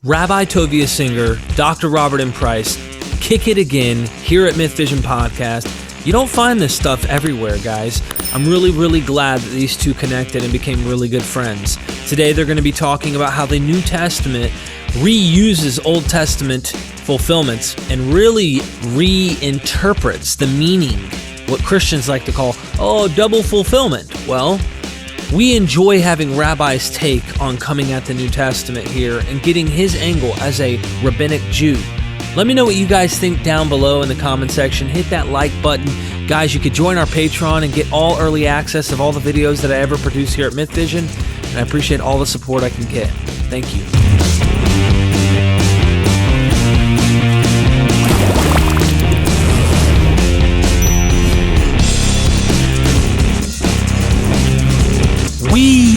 Rabbi Tovia Singer, Dr. Robert M. Price, kick it again here at MythVision Podcast. You don't find this stuff everywhere, guys. I'm really glad that these two connected and became really good friends. Today they're going to be talking about how the New Testament reuses Old Testament fulfillments and really reinterprets the meaning, what Christians like to call, double fulfillment. Well, we enjoy having Rabbi's take on coming at the New Testament here and getting his angle as a rabbinic Jew. Let me know what you guys think down below in the comment section. Hit that like button. Guys, you could join our Patreon and get all early access of all the videos that I ever produce here at MythVision, and I appreciate all the support I can get. Thank you. We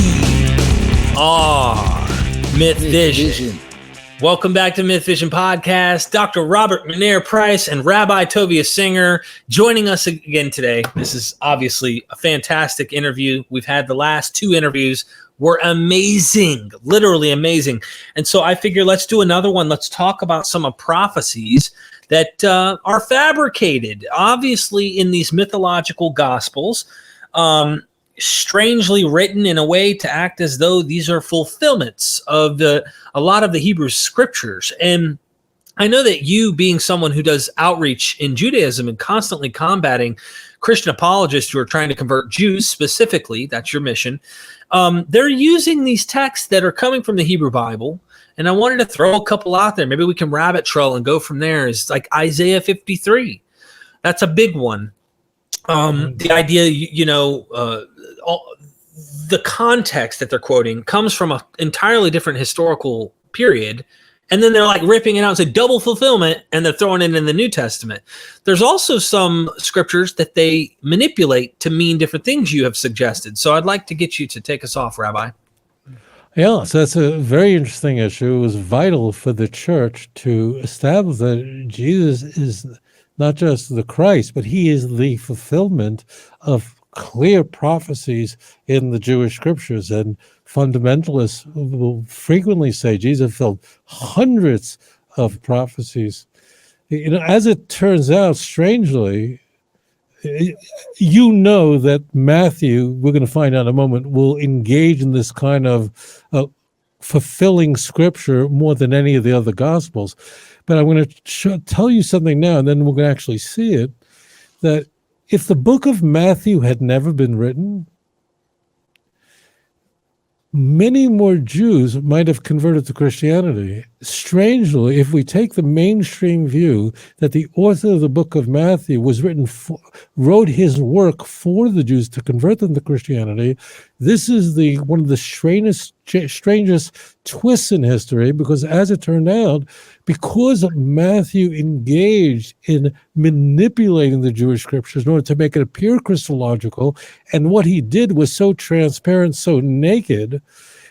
are MythVision. Welcome back to MythVision Podcast. Dr. Robert M. Price and Rabbi Tovia Singer joining us again today. This is obviously a fantastic interview. We've had the last two interviews were amazing, literally amazing. And so I figure let's do another one. Let's talk about some of prophecies that are fabricated, obviously, in these mythological gospels. Strangely written in a way to act as though these are fulfillments of a lot of the Hebrew scriptures. And I know that you, being someone who does outreach in Judaism and constantly combating Christian apologists who are trying to convert Jews specifically, that's your mission, they're using these texts that are coming from the Hebrew Bible. And I wanted to throw a couple out there. Maybe we can rabbit trail and go from there. It's like Isaiah 53. That's a big one. The idea, the context that they're quoting comes from an entirely different historical period, and then they're like ripping it out and say double fulfillment, and they're throwing it in the New Testament. There's also some scriptures that they manipulate to mean different things you have suggested. So I'd like to get you to take us off, Rabbi. Yeah, so that's a very interesting issue. It was vital for the church to establish that Jesus is not just the Christ, but he is the fulfillment of clear prophecies in the Jewish scriptures. And fundamentalists will frequently say Jesus fulfilled hundreds of prophecies. As it turns out, strangely, that Matthew, we're going to find out in a moment, will engage in this kind of fulfilling scripture more than any of the other gospels. But I'm going to tell you something now, and then we're going to actually see it, that if the book of Matthew had never been written, many more Jews might have converted to Christianity. Strangely, if we take the mainstream view that the author of the book of Matthew wrote his work for the Jews to convert them to Christianity, this is one of the strangest twists in history, because as it turned out, because Matthew engaged in manipulating the Jewish scriptures in order to make it appear Christological, and what he did was so transparent, so naked,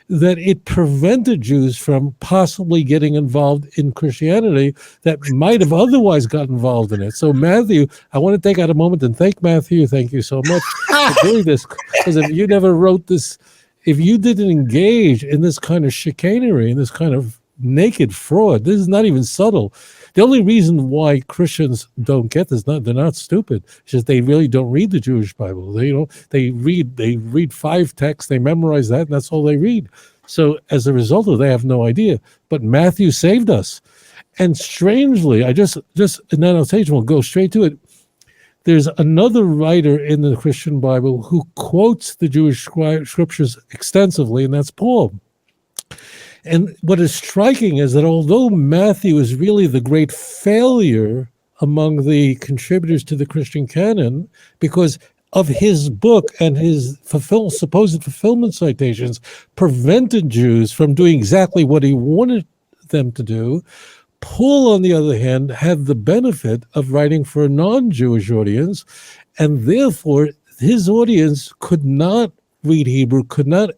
that it prevented Jews from possibly getting involved in Christianity that might have otherwise got involved in it. So Matthew, I want to take out a moment and thank Matthew. Thank you so much for doing this, because if you never wrote this, if you didn't engage in this kind of chicanery and this kind of naked fraud, this is not even subtle. The only reason why Christians don't get this, they're not stupid. It's just they really don't read the Jewish Bible. They read 5 texts, they memorize that, and that's all they read. So as a result of it, they have no idea. But Matthew saved us. And strangely, I just an annotation, we'll go straight to it. There's another writer in the Christian Bible who quotes the Jewish scriptures extensively, and that's Paul. And what is striking is that although Matthew is really the great failure among the contributors to the Christian canon, because of his book and his supposed fulfillment citations prevented Jews from doing exactly what he wanted them to do, Paul, on the other hand, had the benefit of writing for a non-Jewish audience, and therefore his audience could not read Hebrew, could not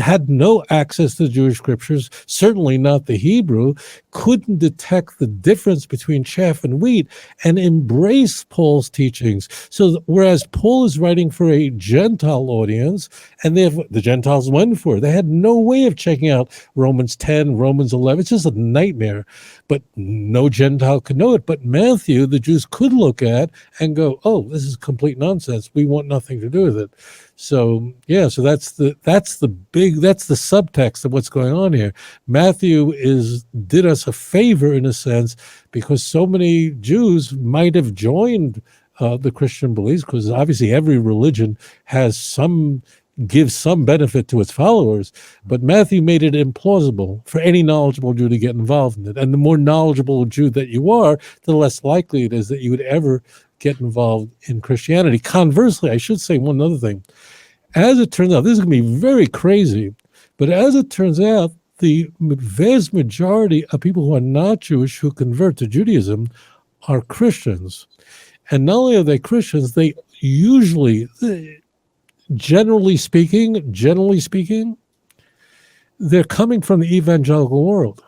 had no access to Jewish scriptures, certainly not the Hebrew, couldn't detect the difference between chaff and wheat, and embrace Paul's teachings. So whereas Paul is writing for a Gentile audience, and the Gentiles went for it, they had no way of checking out Romans 10, Romans 11. It's just a nightmare. But no Gentile could know it. But Matthew, the Jews could look at and go, "Oh, this is complete nonsense. We want nothing to do with it." So yeah, so that's the subtext of what's going on here. Matthew did us a favor in a sense, because so many Jews might have joined the Christian beliefs, because obviously every religion gives some benefit to its followers, but Matthew made it implausible for any knowledgeable Jew to get involved in it. And the more knowledgeable Jew that you are, the less likely it is that you would ever get involved in Christianity. Conversely, I should say one other thing. As it turns out, this is going to be very crazy, but as it turns out, the vast majority of people who are not Jewish who convert to Judaism are Christians. And not only are they Christians, they usually, generally speaking, they're coming from the evangelical world.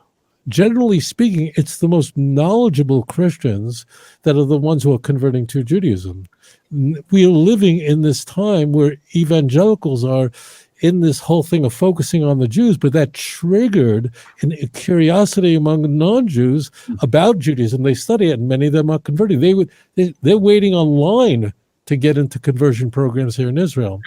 Generally speaking, it's the most knowledgeable Christians that are the ones who are converting to Judaism. We are living in this time where evangelicals are in this whole thing of focusing on the Jews, but that triggered a curiosity among non-Jews about Judaism. They study it, and many of them are converting. They're waiting online to get into conversion programs here in Israel.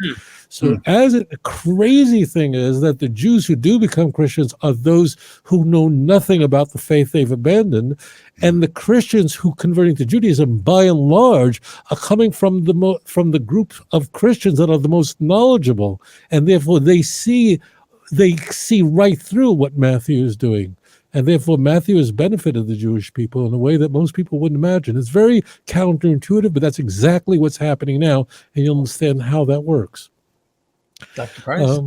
So the crazy thing is that the Jews who do become Christians are those who know nothing about the faith they've abandoned, and the Christians who converting to Judaism, by and large, are coming from the group of Christians that are the most knowledgeable, and therefore they see right through what Matthew is doing. And therefore, Matthew has benefited the Jewish people in a way that most people wouldn't imagine. It's very counterintuitive, but that's exactly what's happening now, and you'll understand how that works. Dr. Price,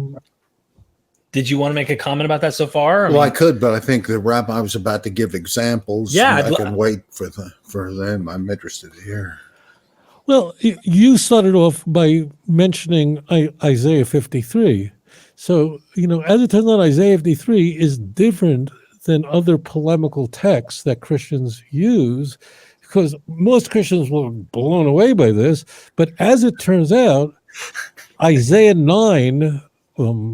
did you want to make a comment about that so far? I could, but I think the rabbi was about to give examples. Yeah, I can wait for them. I'm interested to hear. Well, you started off by mentioning Isaiah 53. So, as it turns out, Isaiah 53 is different than other polemical texts that Christians use, because most Christians were blown away by this. But as it turns out, Isaiah 9,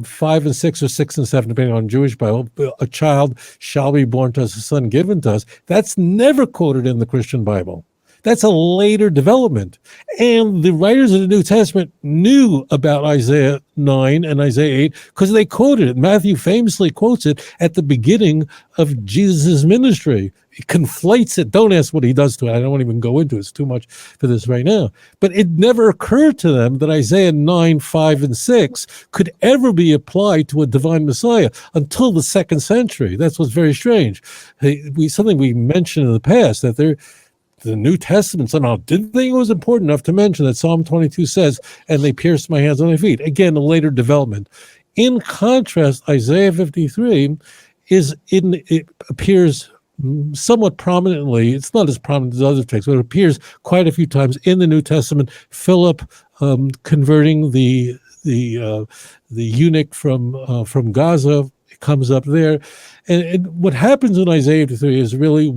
5 and 6, or 6 and 7, depending on Jewish Bible, a child shall be born to us, a son given to us, that's never quoted in the Christian Bible. That's a later development. And the writers of the New Testament knew about Isaiah 9 and Isaiah 8 because they quoted it. Matthew famously quotes it at the beginning of Jesus' ministry. He conflates it. Don't ask what he does to it. I don't want to even go into it. It's too much for this right now. But it never occurred to them that Isaiah 9, 5, and 6 could ever be applied to a divine Messiah until the 2nd century. That's what's very strange. Something we mentioned in the past, that the New Testament somehow didn't think it was important enough to mention that Psalm 22 says, "And they pierced my hands and my feet." Again, a later development. In contrast, Isaiah 53 it appears somewhat prominently. It's not as prominent as other texts, but it appears quite a few times in the New Testament. Philip converting the eunuch from Gaza, it comes up there, and what happens in Isaiah 53 is really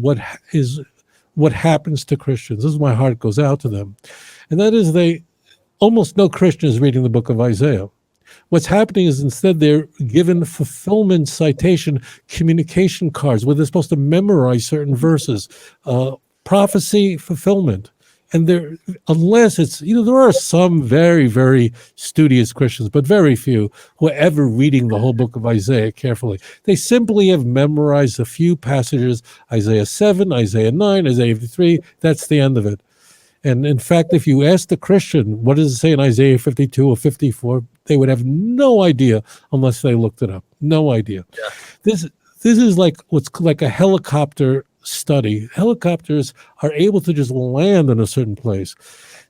what happens to Christians. This is why my heart goes out to them. And that is almost no Christian is reading the book of Isaiah. What's happening is instead they're given fulfillment citation communication cards where they're supposed to memorize certain verses, prophecy fulfillment. And unless it's, there are some very, very studious Christians, but very few who are ever reading the whole book of Isaiah carefully. They simply have memorized a few passages, Isaiah 7, Isaiah 9, Isaiah 53, that's the end of it. And in fact, if you ask the Christian, what does it say in Isaiah 52 or 54, they would have no idea unless they looked it up. No idea. Yeah. This is like what's like a helicopter study. Helicopters are able to just land in a certain place.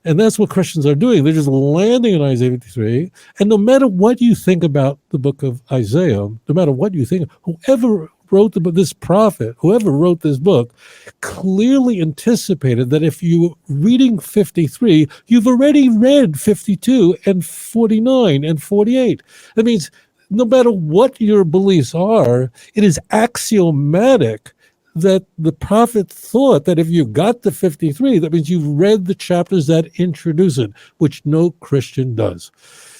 And that's what Christians are doing. They're just landing in Isaiah 53. And no matter what you think about the book of Isaiah, no matter what you think, whoever wrote this prophet, whoever wrote this book, clearly anticipated that if you reading 53, you've already read 52 and 49 and 48. That means no matter what your beliefs are, it is axiomatic that the prophet thought that if you got to 53, that means you've read the chapters that introduce it, which no Christian does.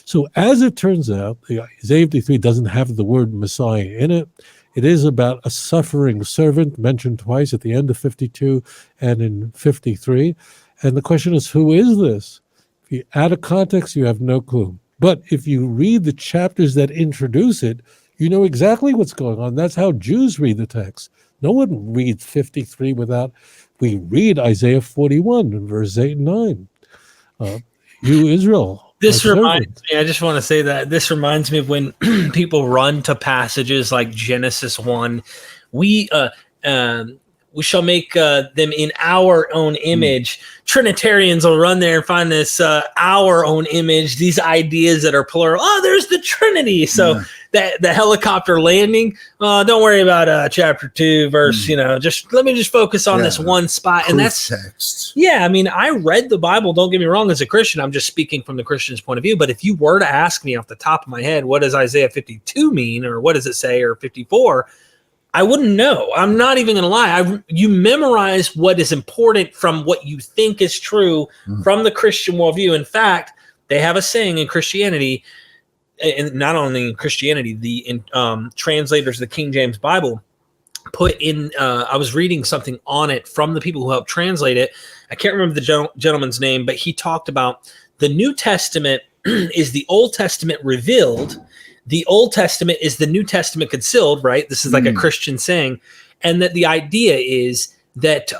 So as it turns out, Isaiah 53 doesn't have the word Messiah in it. It is about a suffering servant mentioned twice at the end of 52 and in 53. And the question is, who is this? If you out of context, you have no clue. But if you read the chapters that introduce it, you know exactly what's going on. That's how Jews read the text. No one reads 53 without, we read Isaiah 41 in verse 8 and 9. You, Israel. This reminds me, I just want to say that this reminds me of when people run to passages like Genesis 1. We shall make them in our own image. Trinitarians will run there and find this our own image, these ideas that are plural. Oh, there's the Trinity. So that the helicopter landing, don't worry about chapter 2, verse, just let me just focus on this one spot. And that's text. Yeah, I mean, I read the Bible, don't get me wrong, as a Christian. I'm just speaking from the Christian's point of view. But if you were to ask me off the top of my head, what does Isaiah 52 mean, or what does it say, or 54, I wouldn't know. I'm not even going to lie. You memorize what is important from what you think is true from the Christian worldview. In fact, they have a saying in Christianity, and not only in Christianity, the translators of the King James Bible put in, I was reading something on it from the people who helped translate it. I can't remember the gentleman's name, but he talked about the New Testament is the Old Testament revealed. The Old Testament is the New Testament concealed, right? This is like a Christian saying. And that the idea is that,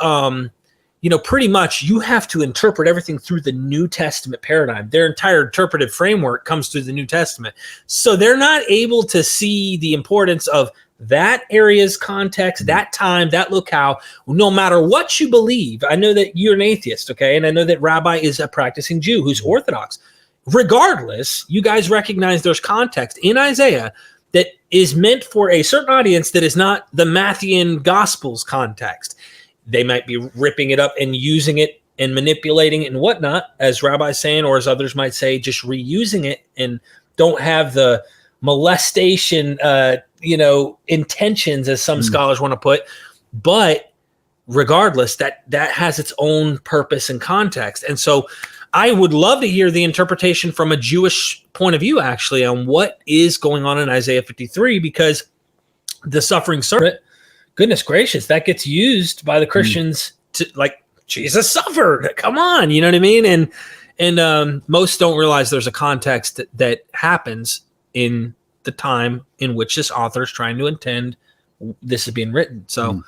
pretty much you have to interpret everything through the New Testament paradigm. Their entire interpretive framework comes through the New Testament. So they're not able to see the importance of that area's context, that time, that locale, no matter what you believe. I know that you're an atheist, okay? And I know that Rabbi is a practicing Jew who's Orthodox. Regardless, you guys recognize there's context in Isaiah that is meant for a certain audience that is not the Matthean Gospels context. They might be ripping it up and using it and manipulating it and whatnot, as Rabbi's saying, or as others might say, just reusing it and don't have the molestation, intentions, as some scholars want to put. But regardless, that has its own purpose and context. And so I would love to hear the interpretation from a Jewish point of view, actually, on what is going on in Isaiah 53, because the suffering servant, goodness gracious, that gets used by the Christians to, like, Jesus suffered. Come on, you know what I mean? And most don't realize there's a context that happens in the time in which this author is trying to intend this is being written. So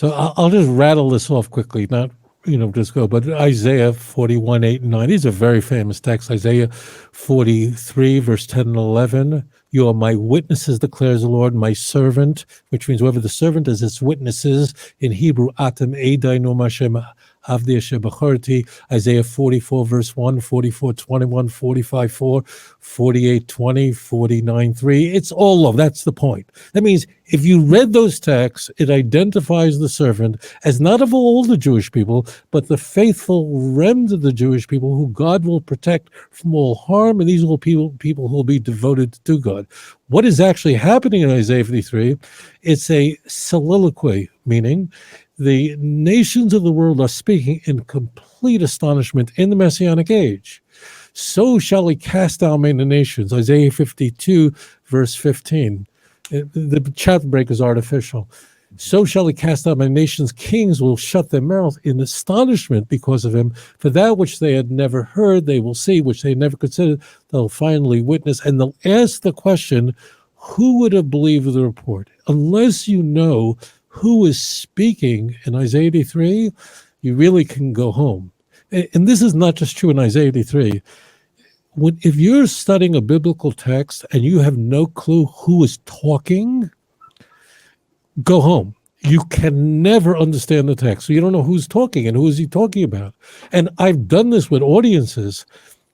I'll just rattle this off quickly, not just go. But Isaiah 41, 8 and 9, these are very famous texts. Isaiah 43, verse 10 and 11. You are my witnesses, declares the Lord, my servant, which means whoever the servant is, its witnesses. In Hebrew, Atem Edai Nom Hashem Avdi Asher Bacharti. Isaiah 44, verse 1, 44, 21, 45, 4, 48, 20, 49, 3. It's all of, that's the point. That means if you read those texts, it identifies the servant as not of all the Jewish people, but the faithful remnant of the Jewish people who God will protect from all harm, and these will people who will be devoted to God. What is actually happening in Isaiah 53? It's a soliloquy, meaning the nations of the world are speaking in complete astonishment in the Messianic age. So shall he cast down many nations. Isaiah 52, verse 15. The chat break is artificial. So shall he cast out my nations. Kings will shut their mouths in astonishment because of him. For that which they had never heard, they will see, which they never considered, they'll finally witness. And they'll ask the question, who would have believed the report? Unless you know who is speaking in Isaiah 83, you really can go home. And this is not just true in Isaiah 83. If you're studying a biblical text and you have no clue who is talking, go home. You can never understand the text. So you don't know who's talking and who is he talking about. And I've done this with audiences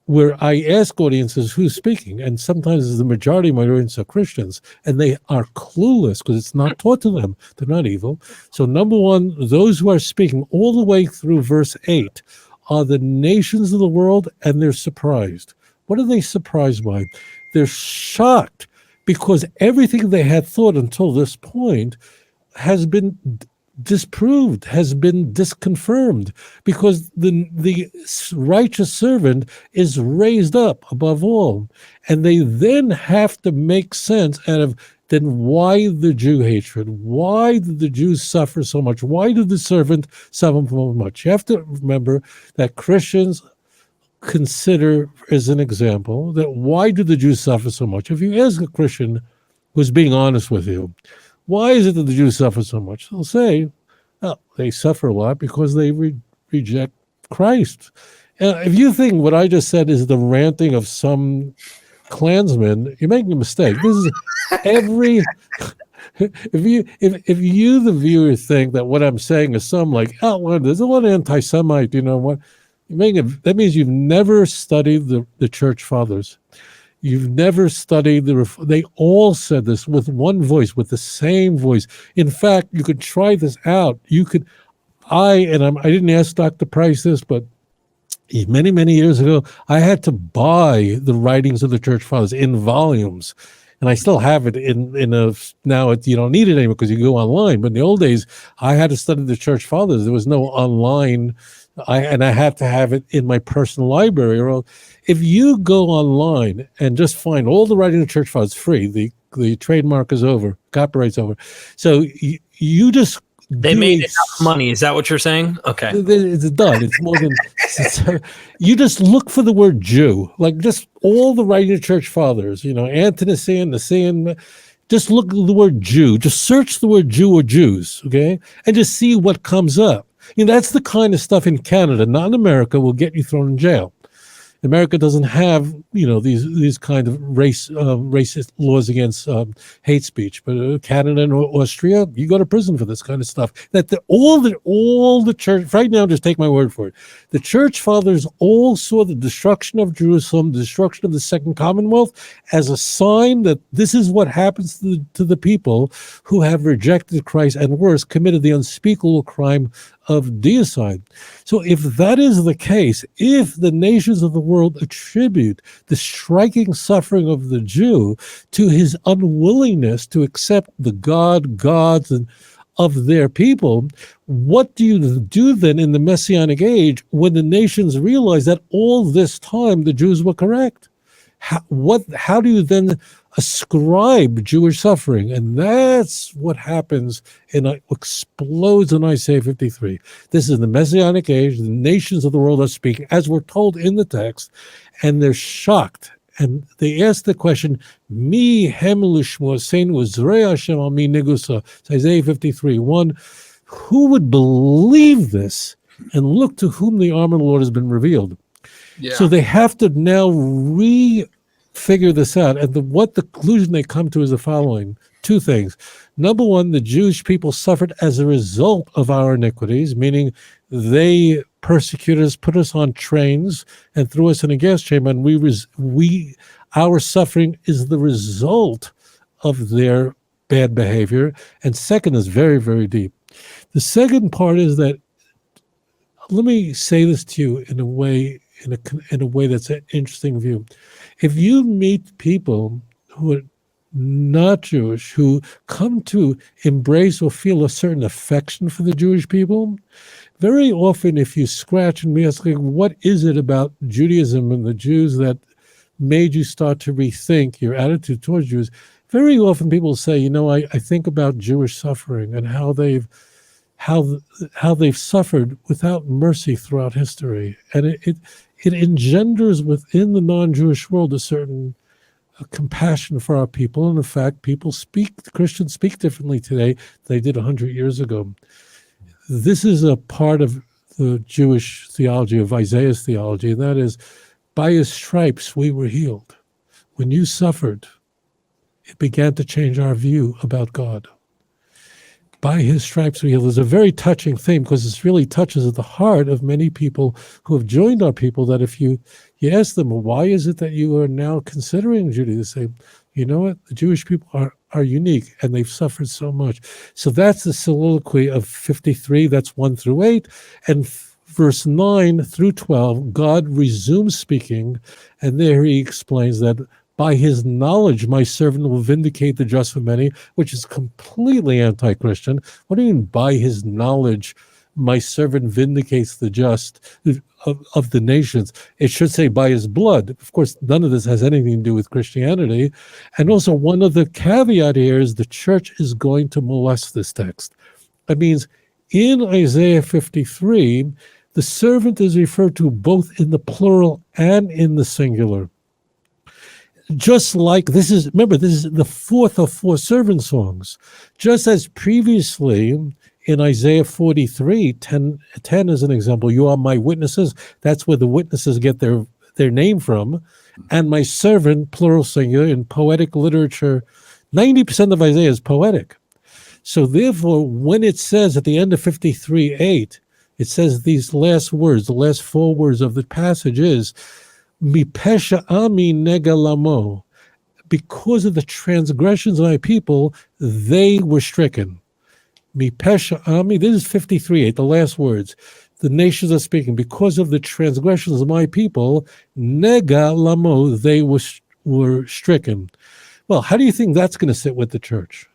where I ask audiences who's speaking. And sometimes the majority of my audience are Christians, and they are clueless because it's not taught to them. They're not evil. So number one, those who are speaking all the way through verse 8 are the nations of the world, and they're surprised. What are they surprised by? They're shocked because everything they had thought until this point has been disproved, has been disconfirmed, because the righteous servant is raised up above all. And they then have to make sense out of, then why the Jew hatred? Why did the Jews suffer so much? Why did the servant suffer so much? You have to remember that Christians consider, as an example, that why do the Jews suffer so much? If you ask a Christian who's being honest with you, why is it that the Jews suffer so much? They'll say, well, they suffer a lot because they reject Christ. If you think what I just said is the ranting of some Klansmen, you're making a mistake. This is every... If you, the viewer, think that what I'm saying is some like, oh, well, there's a lot of anti-Semite, you know what? That means you've never studied the church fathers. You've never studied they all said this with one voice, with the same voice. In fact, you could try this out. I didn't ask Dr. Price this, but many, many years ago, I had to buy the writings of the church fathers in volumes. And I still have it now you don't need it anymore because you go online. But in the old days, I had to study the church fathers. There was no online, and I had to have it in my personal library. Or if you go online and just find all the writing of the church fathers free, the trademark is over, copyright's over. So you just they made enough money. Is that what you're saying? Okay, it's done. It's more than you just look for the word Jew, like just all the writing of church fathers. You know, Anthony-Nicene, Nicene. Just look at the word Jew. Just search the word Jew or Jews, okay, and just see what comes up. You know, that's the kind of stuff in Canada, not in America, will get you thrown in jail. America doesn't have, you know, these kind of racist laws against hate speech. But Canada and Austria, you go to prison for this kind of stuff. All the church, right now, just take my word for it. The church fathers all saw the destruction of Jerusalem, the destruction of the Second Commonwealth, as a sign that this is what happens to the people who have rejected Christ and, worse, committed the unspeakable crime of deicide. So if that is the case, if the nations of the world attribute the striking suffering of the Jew to his unwillingness to accept the gods and of their people, what do you do then in the Messianic age when the nations realize that all this time the Jews were correct? How do you then ascribe Jewish suffering? And that's what happens and explodes in Isaiah 53. This is the Messianic age. The nations of the world are speaking, as we're told in the text, and they're shocked. And they ask the question, Mi hem lishmo sein uzrei Hashem al mi negusa. It's Isaiah 53:1. Who would believe this and look to whom the arm of the Lord has been revealed? Yeah. So they have to now figure this out. And what the conclusion they come to is the following. Two things. Number one, the Jewish people suffered as a result of our iniquities, meaning they persecuted us, put us on trains, and threw us in a gas chamber. And our suffering is the result of their bad behavior. And second is very, very deep. The second part is that, let me say this to you in a way that's an interesting view. If you meet people who are not Jewish, who come to embrace or feel a certain affection for the Jewish people, very often if you scratch and ask, what is it about Judaism and the Jews that made you start to rethink your attitude towards Jews, very often people say, I think about Jewish suffering and how they've suffered without mercy throughout history. And it engenders within the non-Jewish world a certain compassion for our people. And in fact, Christians speak differently today than they did 100 years ago. This is a part of the Jewish theology, of Isaiah's theology, and that is, by his stripes we were healed. When you suffered, it began to change our view about God. By his stripes we healed. It's a very touching thing because it really touches at the heart of many people who have joined our people, that if you ask them, well, why is it that you are now considering Judaism? They say, you know what, the Jewish people are unique and they've suffered so much. So that's the soliloquy of 53, that's 1 through 8. And verse 9 through 12, God resumes speaking, and there he explains that by his knowledge, my servant will vindicate the just for many, which is completely anti-Christian. What do you mean by his knowledge, my servant vindicates the just of the nations? It should say by his blood. Of course, none of this has anything to do with Christianity. And also, one of the caveat here is the church is going to molest this text. That means in Isaiah 53, the servant is referred to both in the plural and in the singular. Just like this is the fourth of four servant songs. Just as previously in Isaiah 43, 10 is an example. You are my witnesses. That's where the witnesses get their name from. And my servant, plural singular, in poetic literature, 90% of Isaiah is poetic. So therefore, when it says at the end of 53:8, it says these last words, the last four words of the passage is, Mi pesha ami negalamo. Because of the transgressions of my people, they were stricken. Mi pesha ami, this is 53:8, the last words. The nations are speaking. Because of the transgressions of my people, negalamo, they were stricken. Well, how do you think that's going to sit with the church?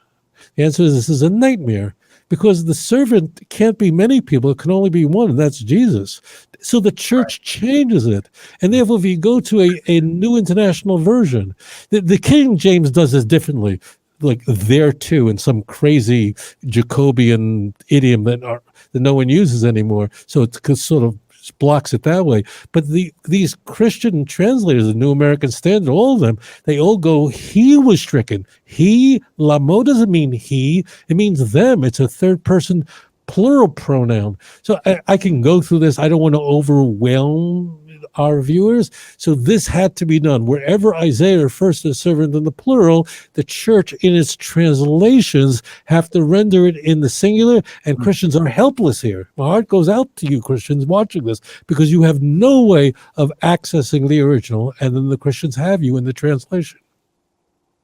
The answer is this is a nightmare, because the servant can't be many people. It can only be one, and that's Jesus. So the church changes it. And therefore, if you go to a New International Version, the King James does this differently, like there too, in some crazy Jacobian idiom that no one uses anymore. So it sort of blocks it that way. But these Christian translators, the New American Standard, all of them, they all go, he was stricken. He, lamo doesn't mean he, it means them. It's a third person plural pronoun. So I can go through this. I don't want to overwhelm our viewers. So this had to be done. Wherever Isaiah refers to the servant in the plural, the church in its translations have to render it in the singular, and Christians are helpless here. My heart goes out to you, Christians, watching this, because you have no way of accessing the original, and then the Christians have you in the translation.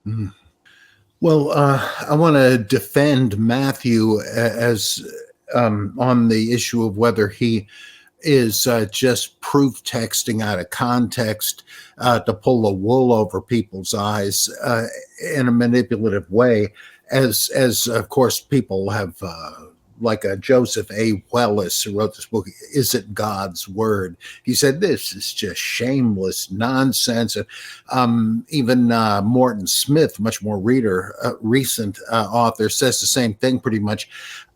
Mm. Well, I want to defend Matthew as on the issue of whether he is just proof texting out of context to pull the wool over people's eyes in a manipulative way, as of course people have, like Joseph A. Wellis, who wrote this book, Is It God's Word? He said, this is just shameless nonsense. Even Morton Smith, much more recent author, says the same thing pretty much.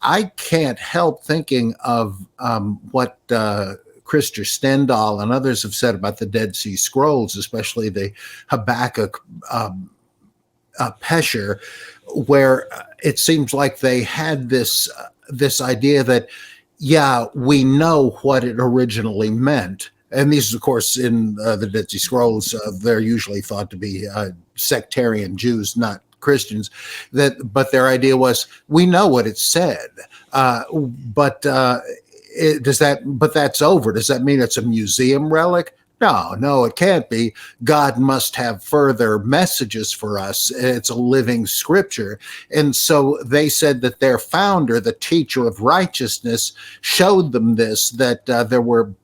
I can't help thinking of what Christer Stendahl and others have said about the Dead Sea Scrolls, especially the Habakkuk Pesher, where it seems like they had this idea that, yeah, we know what it originally meant. And these, of course, in the Dead Sea Scrolls, they're usually thought to be sectarian Jews, not Christians. But their idea was, we know what it said, but that's over. Does that mean it's a museum relic? No, it can't be. God must have further messages for us. It's a living scripture. And so they said that their founder, the teacher of righteousness, showed them this, that there were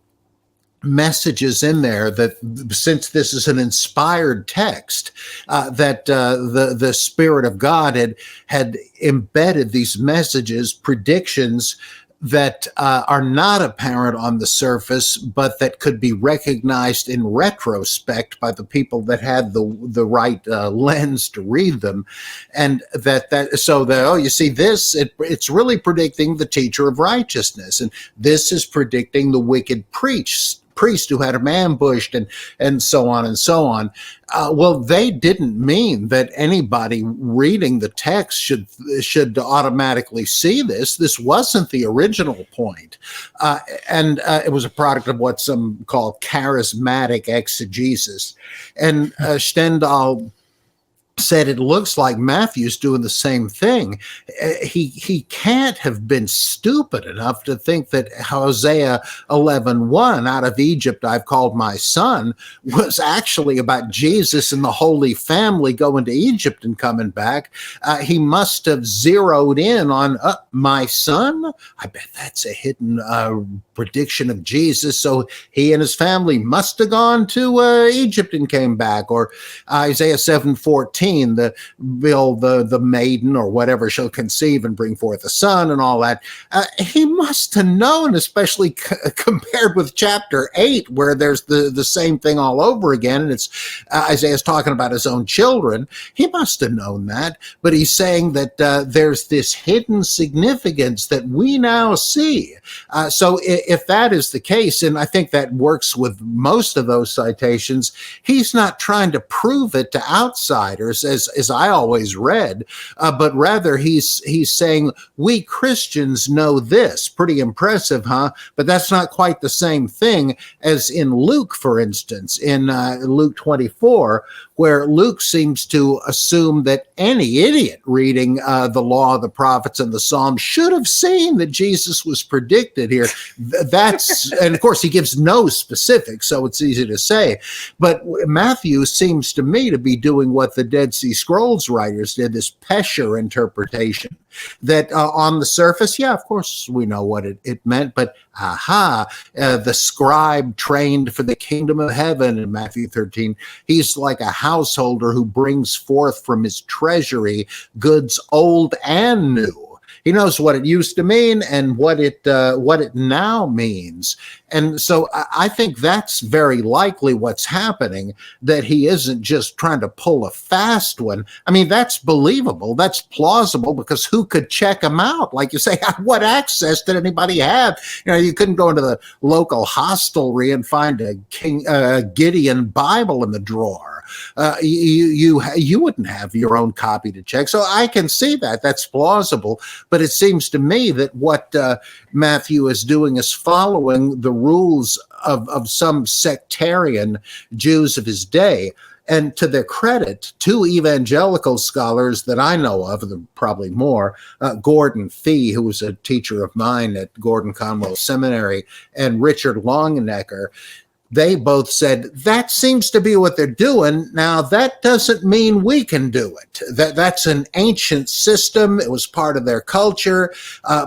messages in there, that since this is an inspired text, that the Spirit of God had embedded these messages, predictions that are not apparent on the surface, but that could be recognized in retrospect by the people that had the right lens to read them. And you see this, it's really predicting the teacher of righteousness. And this is predicting the wicked priest who had him ambushed, and so on and so on. Well, they didn't mean that anybody reading the text should automatically see this. This wasn't the original point. And it was a product of what some call charismatic exegesis. And Stendahl said it looks like Matthew's doing the same thing. He can't have been stupid enough to think that Hosea 11:1, out of Egypt I've called my son, was actually about Jesus and the Holy Family going to Egypt and coming back. He must have zeroed in on my son. I bet that's a hidden prediction of Jesus. So he and his family must have gone to Egypt and came back. Or Isaiah 7:14, the maiden or whatever shall conceive and bring forth a son and all that. He must have known, especially compared with chapter 8, where there's the same thing all over again. And it's Isaiah's talking about his own children. He must have known that. But he's saying that there's this hidden significance that we now see. So if that is the case, and I think that works with most of those citations, he's not trying to prove it to outsiders, as I always read, but rather he's saying, we Christians know this. Pretty impressive, huh? But that's not quite the same thing as in Luke, for instance, in Luke 24, where Luke seems to assume that any idiot reading the law, the prophets, and the Psalms should have seen that Jesus was predicted here. And of course, he gives no specifics, so it's easy to say. But Matthew seems to me to be doing what the Dead Sea Scrolls writers did, this Pesher interpretation, that on the surface, yeah, of course, we know what it meant, but the scribe trained for the kingdom of heaven in Matthew 13, he's like a householder who brings forth from his treasury goods old and new. He knows what it used to mean and what it now means. And so I think that's very likely what's happening, that he isn't just trying to pull a fast one. I mean, that's believable. That's plausible, because who could check him out? Like you say, what access did anybody have? You know, you couldn't go into the local hostelry and find a Gideon Bible in the drawer. You wouldn't have your own copy to check. So I can see that. That's plausible. But it seems to me that what Matthew is doing is following the rules of some sectarian Jews of his day. And to their credit, two evangelical scholars that I know of, probably more, Gordon Fee, who was a teacher of mine at Gordon Conwell Seminary, and Richard Longenecker, they both said, that seems to be what they're doing. Now, that doesn't mean we can do it. That's an ancient system. It was part of their culture.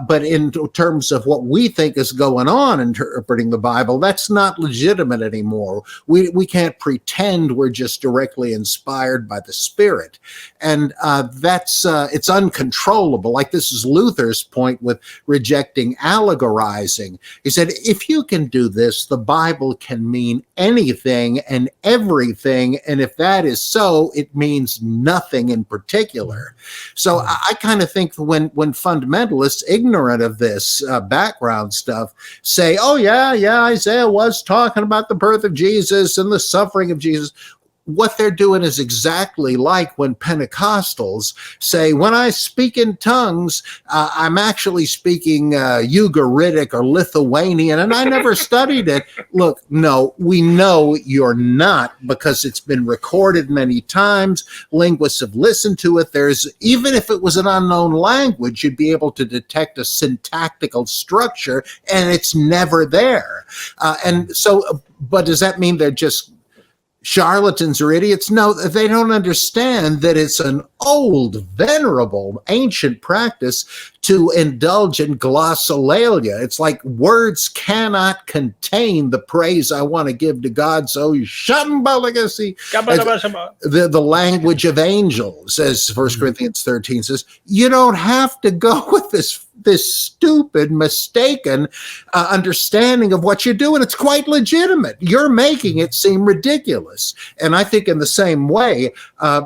But in terms of what we think is going on interpreting the Bible, that's not legitimate anymore. We can't pretend we're just directly inspired by the Spirit. And it's uncontrollable. Like, this is Luther's point with rejecting allegorizing. He said, if you can do this, the Bible can mean anything and everything, and if that is so, it means nothing in particular. So I kind of think when fundamentalists, ignorant of this background stuff, say, oh yeah, Isaiah was talking about the birth of Jesus and the suffering of Jesus, what they're doing is exactly like when Pentecostals say, when I speak in tongues, I'm actually speaking Ugaritic or Lithuanian, and I never studied it. Look, no, we know you're not, because it's been recorded many times. Linguists have listened to it. Even if it was an unknown language, you'd be able to detect a syntactical structure, and it's never there. But does that mean they're just charlatans or idiots? No, they don't understand that it's an old, venerable, ancient practice to indulge in glossolalia. It's like words cannot contain the praise I want to give to God, so shambalagasi, the language of angels, as 1 Corinthians 13 says. You don't have to go with this stupid, mistaken understanding of what you're doing. It's quite legitimate. You're making it seem ridiculous. And I think in the same way,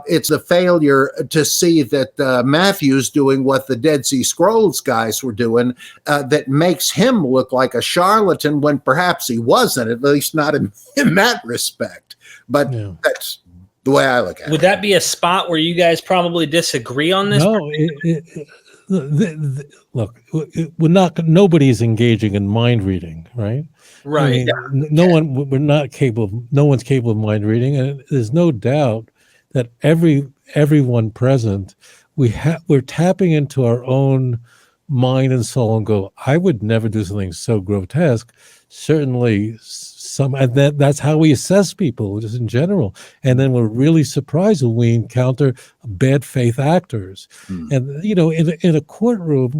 it's a failure to see that Matthew's doing what the Dead Sea Scrolls guys were doing, that makes him look like a charlatan when perhaps he wasn't, at least not in that respect. But that's the way I look at it. Would that be a spot where you guys probably disagree on this? No, look, nobody's engaging in mind reading, right? Right. I mean, no one's capable of mind reading, and there's no doubt that everyone present, we're tapping into our own mind and soul and go, I would never do something so grotesque. Certainly and that's how we assess people just in general. And then we're really surprised when we encounter bad faith actors. And in a courtroom,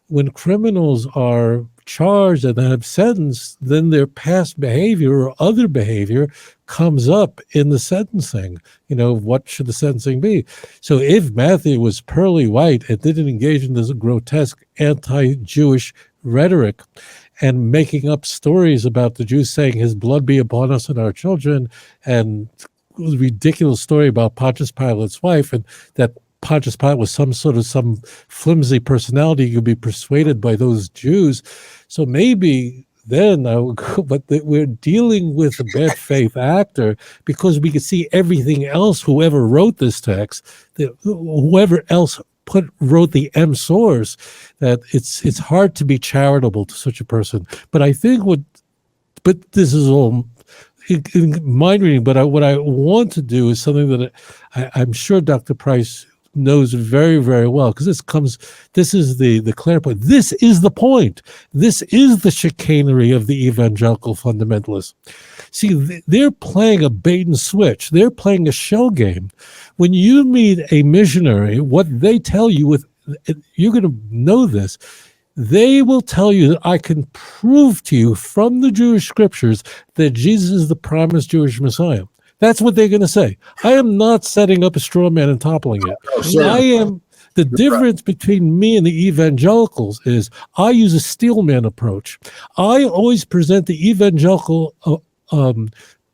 when criminals are charged and have sentenced, then their past behavior or other behavior comes up in the sentencing. What should the sentencing be? So if Matthew was pearly white and didn't engage in this grotesque anti-Jewish rhetoric and making up stories about the Jews saying his blood be upon us and our children, and a ridiculous story about Pontius Pilate's wife, and that Pontius Pilate was some flimsy personality you could be persuaded by those Jews. So maybe then I would go, but we're dealing with a bad faith actor because we could see everything else, whoever wrote this text, whoever else wrote the M source, that it's hard to be charitable to such a person. But I think but this is all in mind reading, but what I want to do is something that I'm sure Dr. Price knows very, very well, because this is the clear point. This is the point. This is the chicanery of the evangelical fundamentalists. See, they're playing a bait and switch. They're playing a shell game. When you meet a missionary, what they tell you, you're going to know this, they will tell you that I can prove to you from the Jewish scriptures that Jesus is the promised Jewish Messiah. That's what they're going to say. I am not setting up a straw man and toppling it. The difference between me and the evangelicals is I use a steel man approach. I always present the evangelical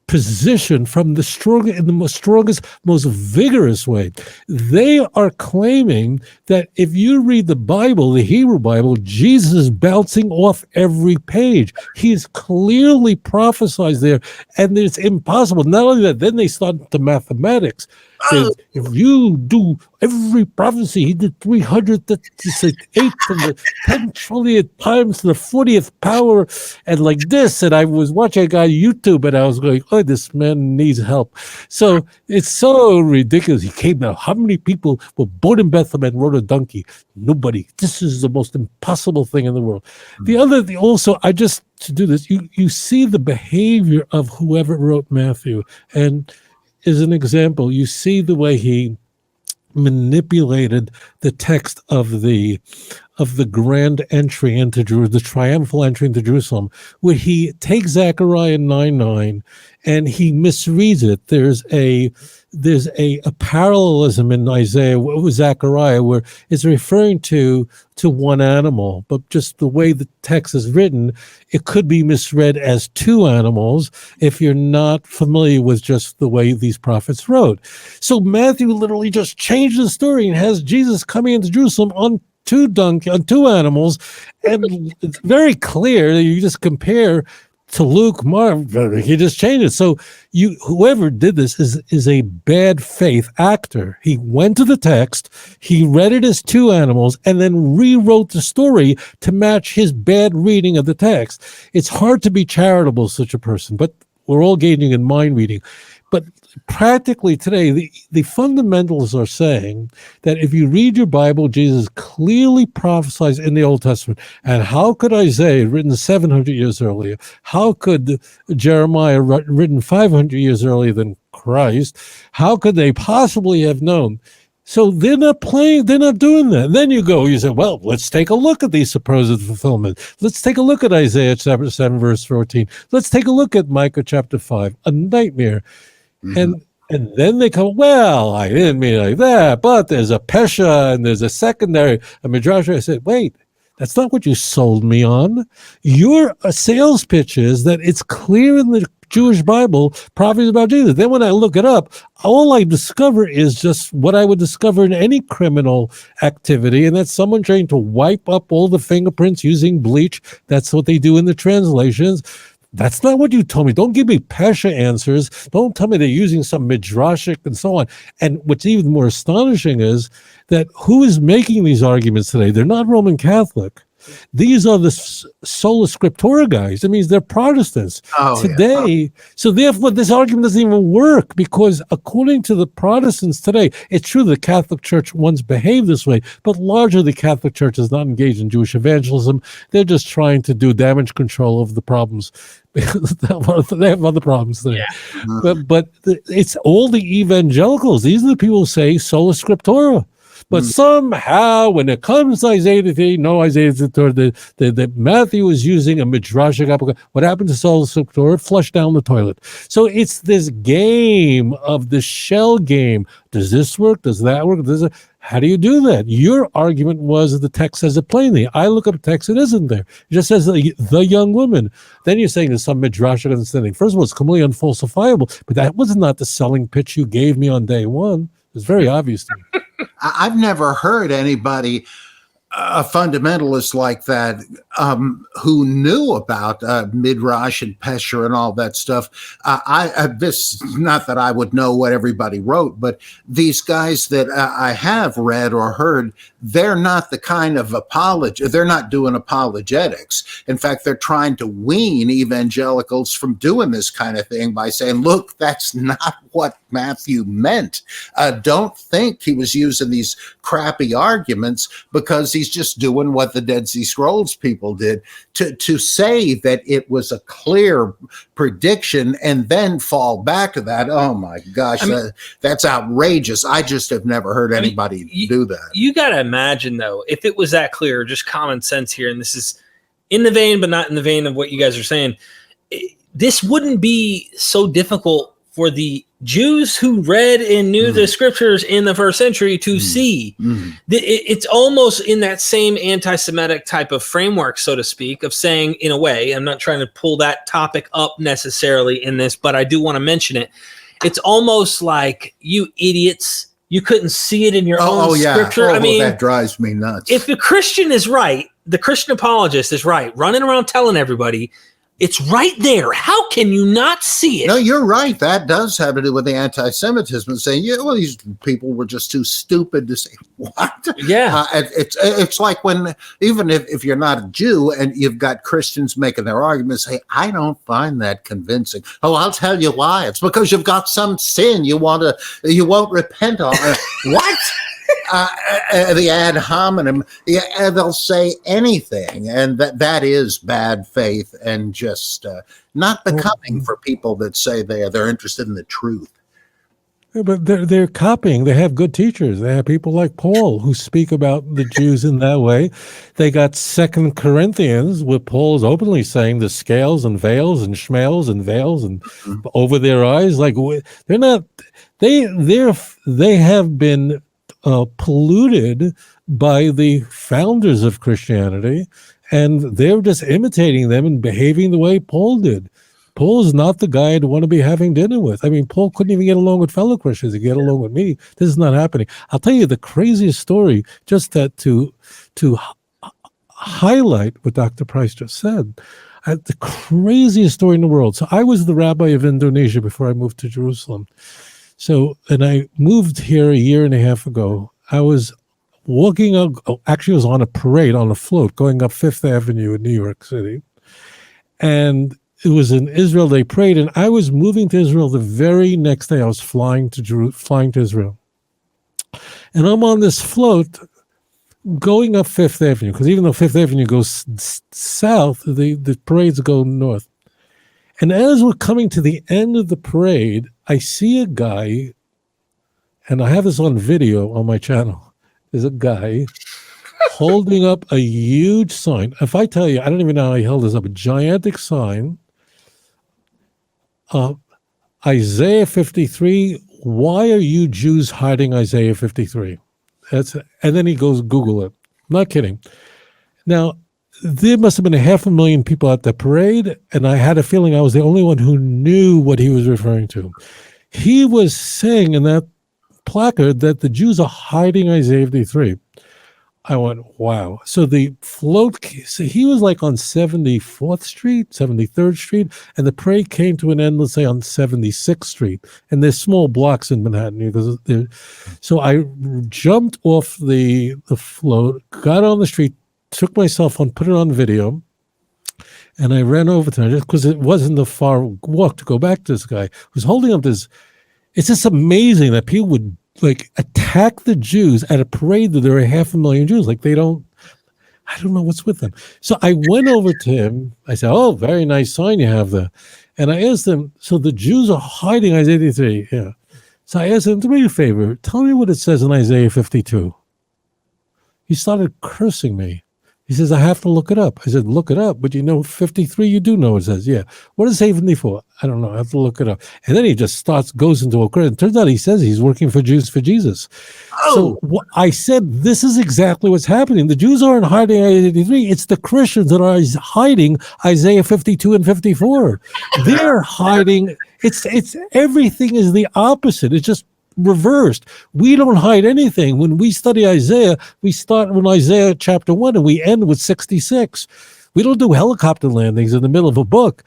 position from the strongest, most vigorous way. They are claiming that if you read the Bible, the Hebrew Bible, Jesus is bouncing off every page. He is clearly prophesied there, and it's impossible. Not only that, then they start the mathematics. If you do every prophecy, he did 300, that's 8 to the 10 trillionth times to the 40th power, and like this. And I was watching a guy on YouTube, and I was going, oh, this man needs help. So it's so ridiculous. He came out. How many people were born in Bethlehem and rode a donkey? Nobody. This is the most impossible thing in the world. The other thing also, to do this, you see the behavior of whoever wrote Matthew, and as an example, you see the way he manipulated the text of the grand entry into Jerusalem, the triumphal entry into Jerusalem, where he takes Zechariah 9:9 and he misreads it. There's a parallelism in Isaiah with Zechariah where it's referring to one animal, but just the way the text is written, it could be misread as two animals if you're not familiar with just the way these prophets wrote. So Matthew literally just changed the story and has Jesus coming into Jerusalem on two animals, and it's very clear that you just compare to Luke, Mark, he just changed it. So whoever did this is a bad faith actor. He went to the text, he read it as two animals, and then rewrote the story to match his bad reading of the text. It's hard to be charitable to such a person, but we're all gauging in mind reading. But practically today, the fundamentalists are saying that if you read your Bible, Jesus clearly prophesies in the Old Testament. And how could Isaiah, written 700 years earlier, how could Jeremiah, written 500 years earlier than Christ, how could they possibly have known? So they're not doing that. Then you say, well, let's take a look at these supposed fulfillments. Let's take a look at Isaiah chapter 7, verse 14. Let's take a look at Micah chapter 5, a nightmare. And then they come, well, I didn't mean it like that, but there's a Pesha and there's a secondary, a Midrash. I said, wait, that's not what you sold me on. Your sales pitch is that it's clear in the Jewish Bible, prophecies about Jesus. Then when I look it up, all I discover is just what I would discover in any criminal activity, and that's someone trying to wipe up all the fingerprints using bleach. That's what they do in the translations. That's not what you told me. Don't give me Pesha answers. Don't tell me they're using some midrashic and so on. And what's even more astonishing is that who is making these arguments today? They're not Roman Catholic. These are the sola scriptura guys. That means they're Protestants today. So therefore, this argument doesn't even work, because according to the Protestants today, it's true the Catholic Church once behaved this way, but largely the Catholic Church is not engaged in Jewish evangelism. They're just trying to do damage control of the problems. They have other problems there. Yeah. But it's all the evangelicals. These are the people who say sola scriptura. But somehow, when it comes to Isaiah 53, no, Isaiah 53, the Matthew is using a midrashic application. What happened to sola scriptura? Flush down the toilet. So it's this game of the shell game. Does this work? Does that work? How do you do that? Your argument was that the text says it plainly. I look up a text, it isn't there. It just says the young woman. Then you're saying there's some midrashic understanding. First of all, it's completely unfalsifiable, but that was not the selling pitch you gave me on day one. It's very obvious to me. I've never heard anybody, a fundamentalist like that, who knew about Midrash and Pesher and all that stuff. This, not that I would know what everybody wrote, but these guys that I have read or heard, they're not the kind of they're not doing apologetics. In fact, they're trying to wean evangelicals from doing this kind of thing by saying, look, that's not what Matthew meant. Don't think he was using these crappy arguments, because he's just doing what the Dead Sea Scrolls people did, to say that it was a clear prediction and then fall back to that. Oh my gosh, that's outrageous. I just have never heard anybody do that. You got to imagine, though, if it was that clear, just common sense here, and this is in the vein, but not in the vein of what you guys are saying, this wouldn't be so difficult for the Jews who read and knew the scriptures in the first century to see. It's almost in that same anti-Semitic type of framework, so to speak, of saying, in a way, I'm not trying to pull that topic up necessarily in this, but I do want to mention it. It's almost like, you idiots, you couldn't see it in your own scripture. I mean, that drives me nuts. If the Christian is right, the Christian apologist is right, running around telling everybody, it's right there. How can you not see it? No, you're right. That does have to do with the anti-Semitism, saying, yeah, well, these people were just too stupid to say what. Yeah. It's like when, even if you're not a Jew and you've got Christians making their arguments, say, I don't find that convincing. Oh, I'll tell you why. It's because you've got some sin you won't repent on. What? The ad hominem, they'll say anything, and that is bad faith and just not becoming for people that say they're interested in the truth. Yeah, but they're copying. They have good teachers. They have people like Paul who speak about the Jews in that way. They got 2 Corinthians, where Paul's openly saying the scales and veils and shmales and veils and over their eyes. Like, they're not. They have been polluted by the founders of Christianity, and they're just imitating them and behaving the way Paul did. Paul is not the guy I'd want to be having dinner with. I mean, Paul couldn't even get along with fellow Christians. He get along with me. This is not happening. I'll tell you the craziest story, just that to highlight what Dr. Price just said. The craziest story in the world. So I was the rabbi of Indonesia before I moved to Jerusalem. So, and I moved here a year and a half ago. I was walking up, actually I was on a parade, on a float, going up Fifth Avenue in New York City. And it was in Israel, they prayed, and I was moving to Israel the very next day. I was flying to Israel. And I'm on this float going up Fifth Avenue, because even though Fifth Avenue goes south, the parades go north. And as we're coming to the end of the parade, I see a guy, and I have this on video on my channel. There's a guy holding up a huge sign. If I tell you, I don't even know how he held this up, a gigantic sign. Isaiah 53, why are you Jews hiding Isaiah 53? And then he goes, Google it. I'm not kidding. Now, there must have been 500,000 people at the parade, and I had a feeling I was the only one who knew what he was referring to. He was saying in that placard that the Jews are hiding Isaiah 53. I went, wow. So the float, so he was like on 74th Street, 73rd Street, and the parade came to an end, let's say, on 76th Street. And there's small blocks in Manhattan. So I jumped off the float, got on the street, took my cell phone, put it on video, and I ran over to him just because it wasn't a far walk to go back to this guy who's holding up this. It's just amazing that people would like attack the Jews at a parade that there are 500,000 Jews. Like I don't know what's with them. So I went over to him. I said, "Oh, very nice sign you have there." And I asked him, so the Jews are hiding Isaiah 53. Yeah. So I asked him, do me a favor, tell me what it says in Isaiah 52. He started cursing me. He says, I have to look it up. I said, look it up. But 53, you do know what it says. Yeah. What is 74? I don't know. I have to look it up. And then he just goes into a credit. It turns out he says he's working for Jews for Jesus. So I said, this is exactly what's happening. The Jews aren't hiding Isaiah 53. It's the Christians that are hiding Isaiah 52 and 54. They're hiding. It's everything is the opposite. It's just reversed. We don't hide anything. When we study Isaiah, we start with Isaiah chapter 1 and we end with 66. We don't do helicopter landings in the middle of a book.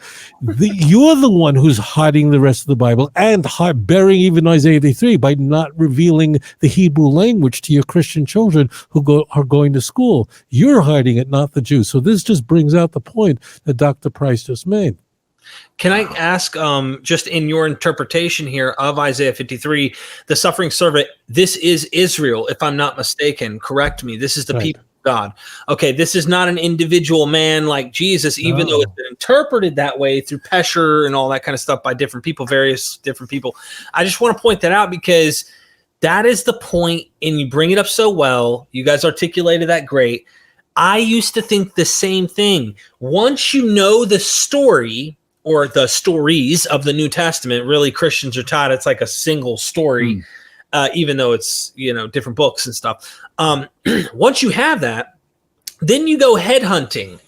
You're the one who's hiding the rest of the Bible and burying even Isaiah 83 by not revealing the Hebrew language to your Christian children who are going to school. You're hiding it, not the Jews. So this just brings out the point that Dr. Price just made. Can I ask, just in your interpretation here of Isaiah 53, the suffering servant, this is Israel, if I'm not mistaken. Correct me. This is the people of God. Okay, this is not an individual man like Jesus, even though it's been interpreted that way through Pesher and all that kind of stuff by different people, various different people. I just want to point that out because that is the point, and you bring it up so well. You guys articulated that great. I used to think the same thing. Once you know the story, or the stories of the New Testament, really Christians are taught it's like a single story, even though it's, different books and stuff. Once you have that, then you go headhunting.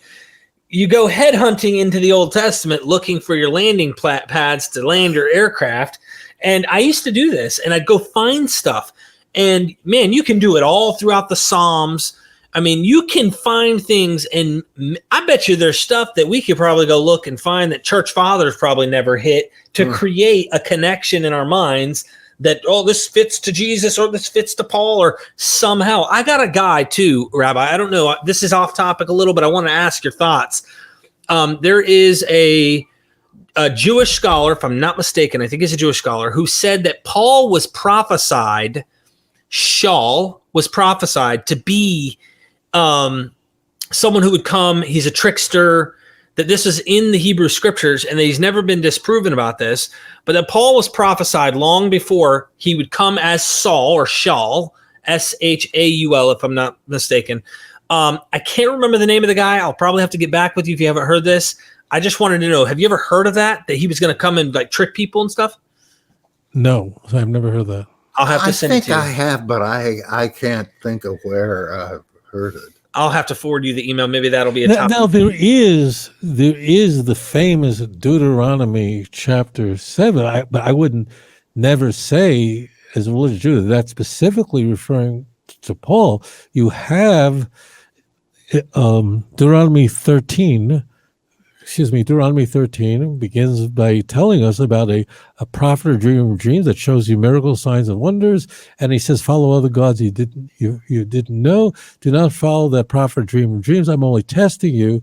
You go headhunting into the Old Testament looking for your landing pads to land your aircraft. And I used to do this, and I'd go find stuff. And, man, you can do it all throughout the Psalms. I mean, you can find things, and I bet you there's stuff that we could probably go look and find that church fathers probably never hit to create a connection in our minds that, this fits to Jesus or this fits to Paul or somehow. I got a guy too, Rabbi. I don't know. This is off topic a little, but I want to ask your thoughts. There is a Jewish scholar, if I'm not mistaken, I think he's a Jewish scholar, who said that Paul was prophesied, Shaul was prophesied to be someone who would come, he's a trickster, that this is in the Hebrew scriptures and that he's never been disproven about this, but that Paul was prophesied long before he would come as Saul or Shaul, Shaul, if I'm not mistaken. I can't remember the name of the guy. I'll probably have to get back with you if you haven't heard this. I just wanted to know, have you ever heard of that he was going to come and like trick people and stuff? No, I've never heard that. I'll have to send it to you. I think I have, but I can't think of where I've heard it. I'll have to forward you the email. Maybe that'll be a topic. Now there is the famous Deuteronomy chapter 7, but I wouldn't never say as a religious Jew that's specifically referring to Paul. You have Deuteronomy 13 begins by telling us about a prophet or dreamer of dreams that shows you miracles, signs, and wonders. And he says, follow other gods you didn't know. Do not follow that prophet or dreamer of dreams. I'm only testing you.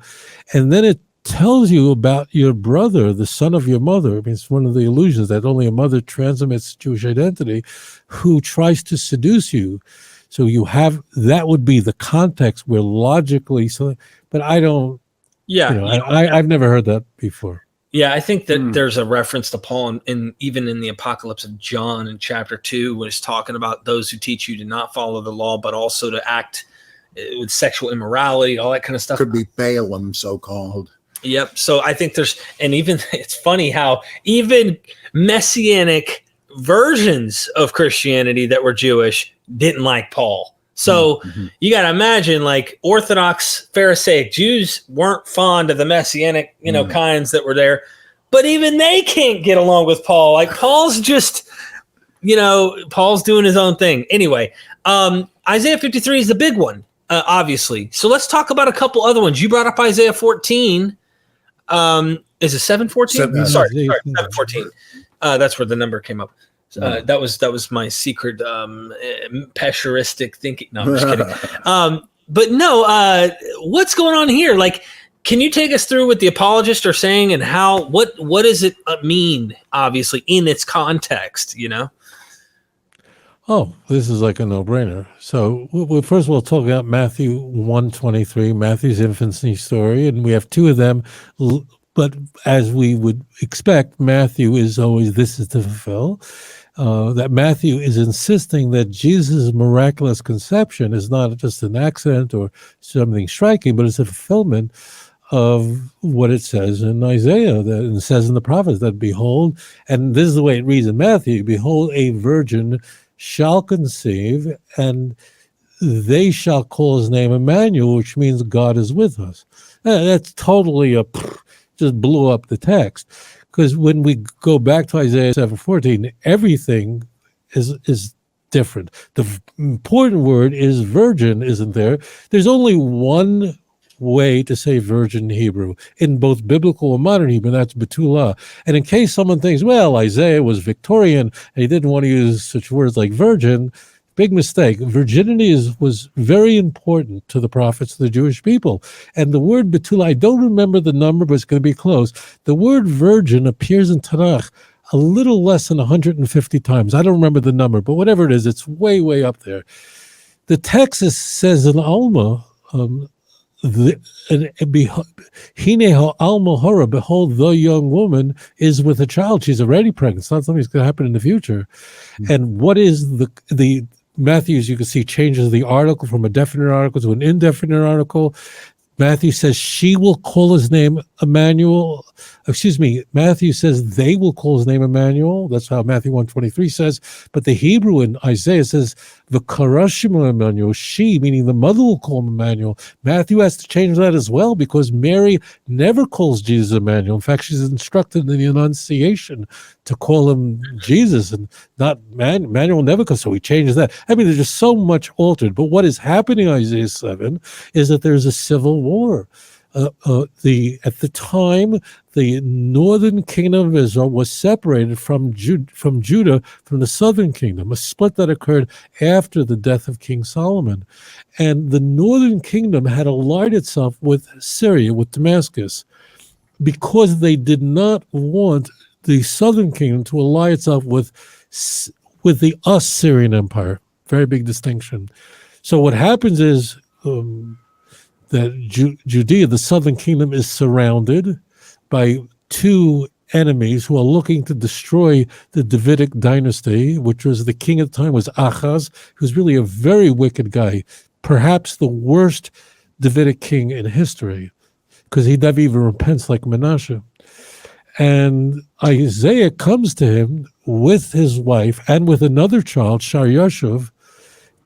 And then it tells you about your brother, the son of your mother. I mean, it's one of the illusions that only a mother transmits Jewish identity, who tries to seduce you. So you have, that would be the context where logically, but I don't, I've never heard that before. Yeah, I think that there's a reference to Paul even in the Apocalypse of John in chapter 2, when it's talking about those who teach you to not follow the law, but also to act with sexual immorality, all that kind of stuff. Could be Balaam, so-called. Yep. So I think it's funny how even Messianic versions of Christianity that were Jewish didn't like Paul. So you got to imagine, like, Orthodox Pharisaic Jews weren't fond of the Messianic, kinds that were there, but even they can't get along with Paul. Like, Paul's just, Paul's doing his own thing. Anyway, Isaiah 53 is the big one, obviously. So let's talk about a couple other ones. You brought up Isaiah 14. Is it 7:14? Sorry, 7:14. That's where the number came up. That was my secret Pesheristic thinking. No, I'm just kidding. But no, what's going on here? Like, can you take us through what the apologists are saying and what does it mean, obviously, in its context, Oh, this is like a no-brainer. So first we'll talk about Matthew 1:23, Matthew's infancy story, and we have two of them. But as we would expect, Matthew is always, this is to fulfill. That Matthew is insisting that Jesus' miraculous conception is not just an accident or something striking, but it's a fulfillment of what it says in Isaiah, that it says in the prophets, that behold, and this is the way it reads in Matthew, behold, a virgin shall conceive, and they shall call his name Emmanuel, which means God is with us. That's totally just blew up the text. Because when we go back to Isaiah 7:14, everything is different. The important word is virgin, isn't there? There's only one way to say virgin in Hebrew, in both biblical and modern Hebrew, that's betulah. And in case someone thinks, well, Isaiah was Victorian and he didn't want to use such words like virgin, big mistake. Virginity was very important to the prophets of the Jewish people. And the word betulah, I don't remember the number, but it's going to be close. The word virgin appears in Tanakh a little less than 150 times. I don't remember the number, but whatever it is, it's way, way up there. The text says in Alma, behold, the young woman is with a child. She's already pregnant. It's not something that's going to happen in the future. Mm-hmm. And what is the Matthew, you can see, changes the article from a definite article to an indefinite article. Matthew says she will call his name Emmanuel. Matthew says they will call his name Emmanuel. That's how Matthew 1:23 says. But the Hebrew in Isaiah says, V'karashim Emmanuel, she, meaning the mother, will call him Emmanuel. Matthew has to change that as well, because Mary never calls Jesus Emmanuel. In fact, she's instructed in the Annunciation to call him Jesus and not Emmanuel never comes. So he changes that. I mean, there's just so much altered. But what is happening in Isaiah 7 is that there's a civil war. At the time, the northern kingdom of Israel was separated from Judah, from the southern kingdom, a split that occurred after the death of King Solomon. And the northern kingdom had allied itself with Syria, with Damascus, because they did not want the southern kingdom to ally itself with the Assyrian Empire. Very big distinction. So what happens is that Judea, the southern kingdom, is surrounded by two enemies who are looking to destroy the Davidic dynasty, which was the king at the time was Achaz, who's really a very wicked guy, perhaps the worst Davidic king in history, because he never even repents like Manasseh. And Isaiah comes to him with his wife and with another child, Shar-Yashuv,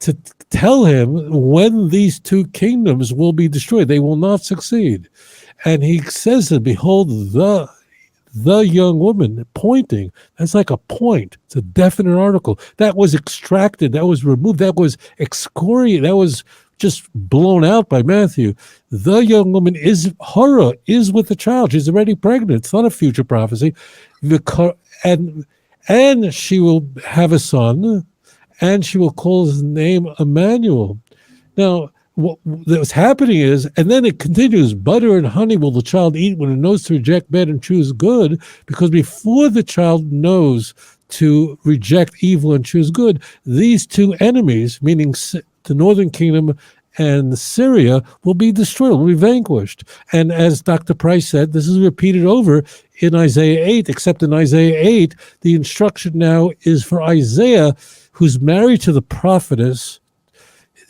to tell him when these two kingdoms will be destroyed. They will not succeed. And he says that, behold, the young woman, pointing, that's like a point. It's a definite article. That was extracted, that was removed, that was excoriated, that was just blown out by Matthew. The young woman is with the child. She's already pregnant. It's not a future prophecy. And she will have a son, and she will call his name Emmanuel. Now, what's happening is, and then it continues, butter and honey will the child eat when it knows to reject bad and choose good, because before the child knows to reject evil and choose good, these two enemies, meaning the northern kingdom and Syria, will be destroyed, will be vanquished. And as Dr. Price said, this is repeated over in Isaiah 8, except in Isaiah 8, the instruction now is for Isaiah, who's married to the prophetess,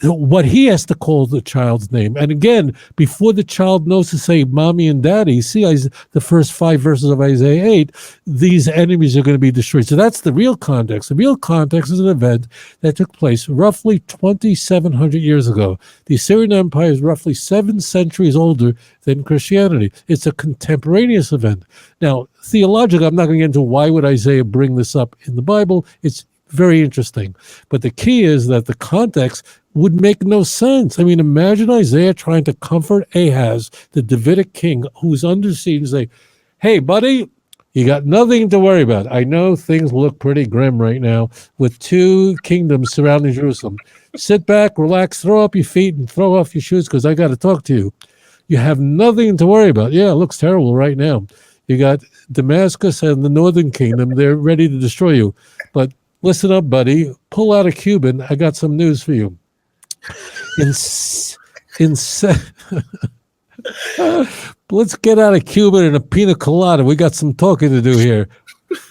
what he has to call the child's name. And again, before the child knows to say mommy and daddy, see the first 5 verses of Isaiah 8, these enemies are going to be destroyed. So that's the real context. The real context is an event that took place roughly 2,700 years ago. The Assyrian Empire is roughly 7 centuries older than Christianity. It's a contemporaneous event. Now, theologically, I'm not going to get into why would Isaiah bring this up in the Bible. It's very interesting. But the key is that the context would make no sense. I mean, imagine Isaiah trying to comfort Ahaz, the Davidic king, who's under siege, and say, hey, buddy, You got nothing to worry about. I know things look pretty grim right now with 2 kingdoms surrounding Jerusalem. Sit back, relax, throw up your feet and throw off your shoes because I got to talk to you. You have nothing to worry about. Yeah, it looks terrible right now. You got Damascus and the northern kingdom. They're ready to destroy you. But listen up, buddy. Pull out a Cuban. I got some news for you. Let's get out of Cuba and a pina colada. We got some talking to do here.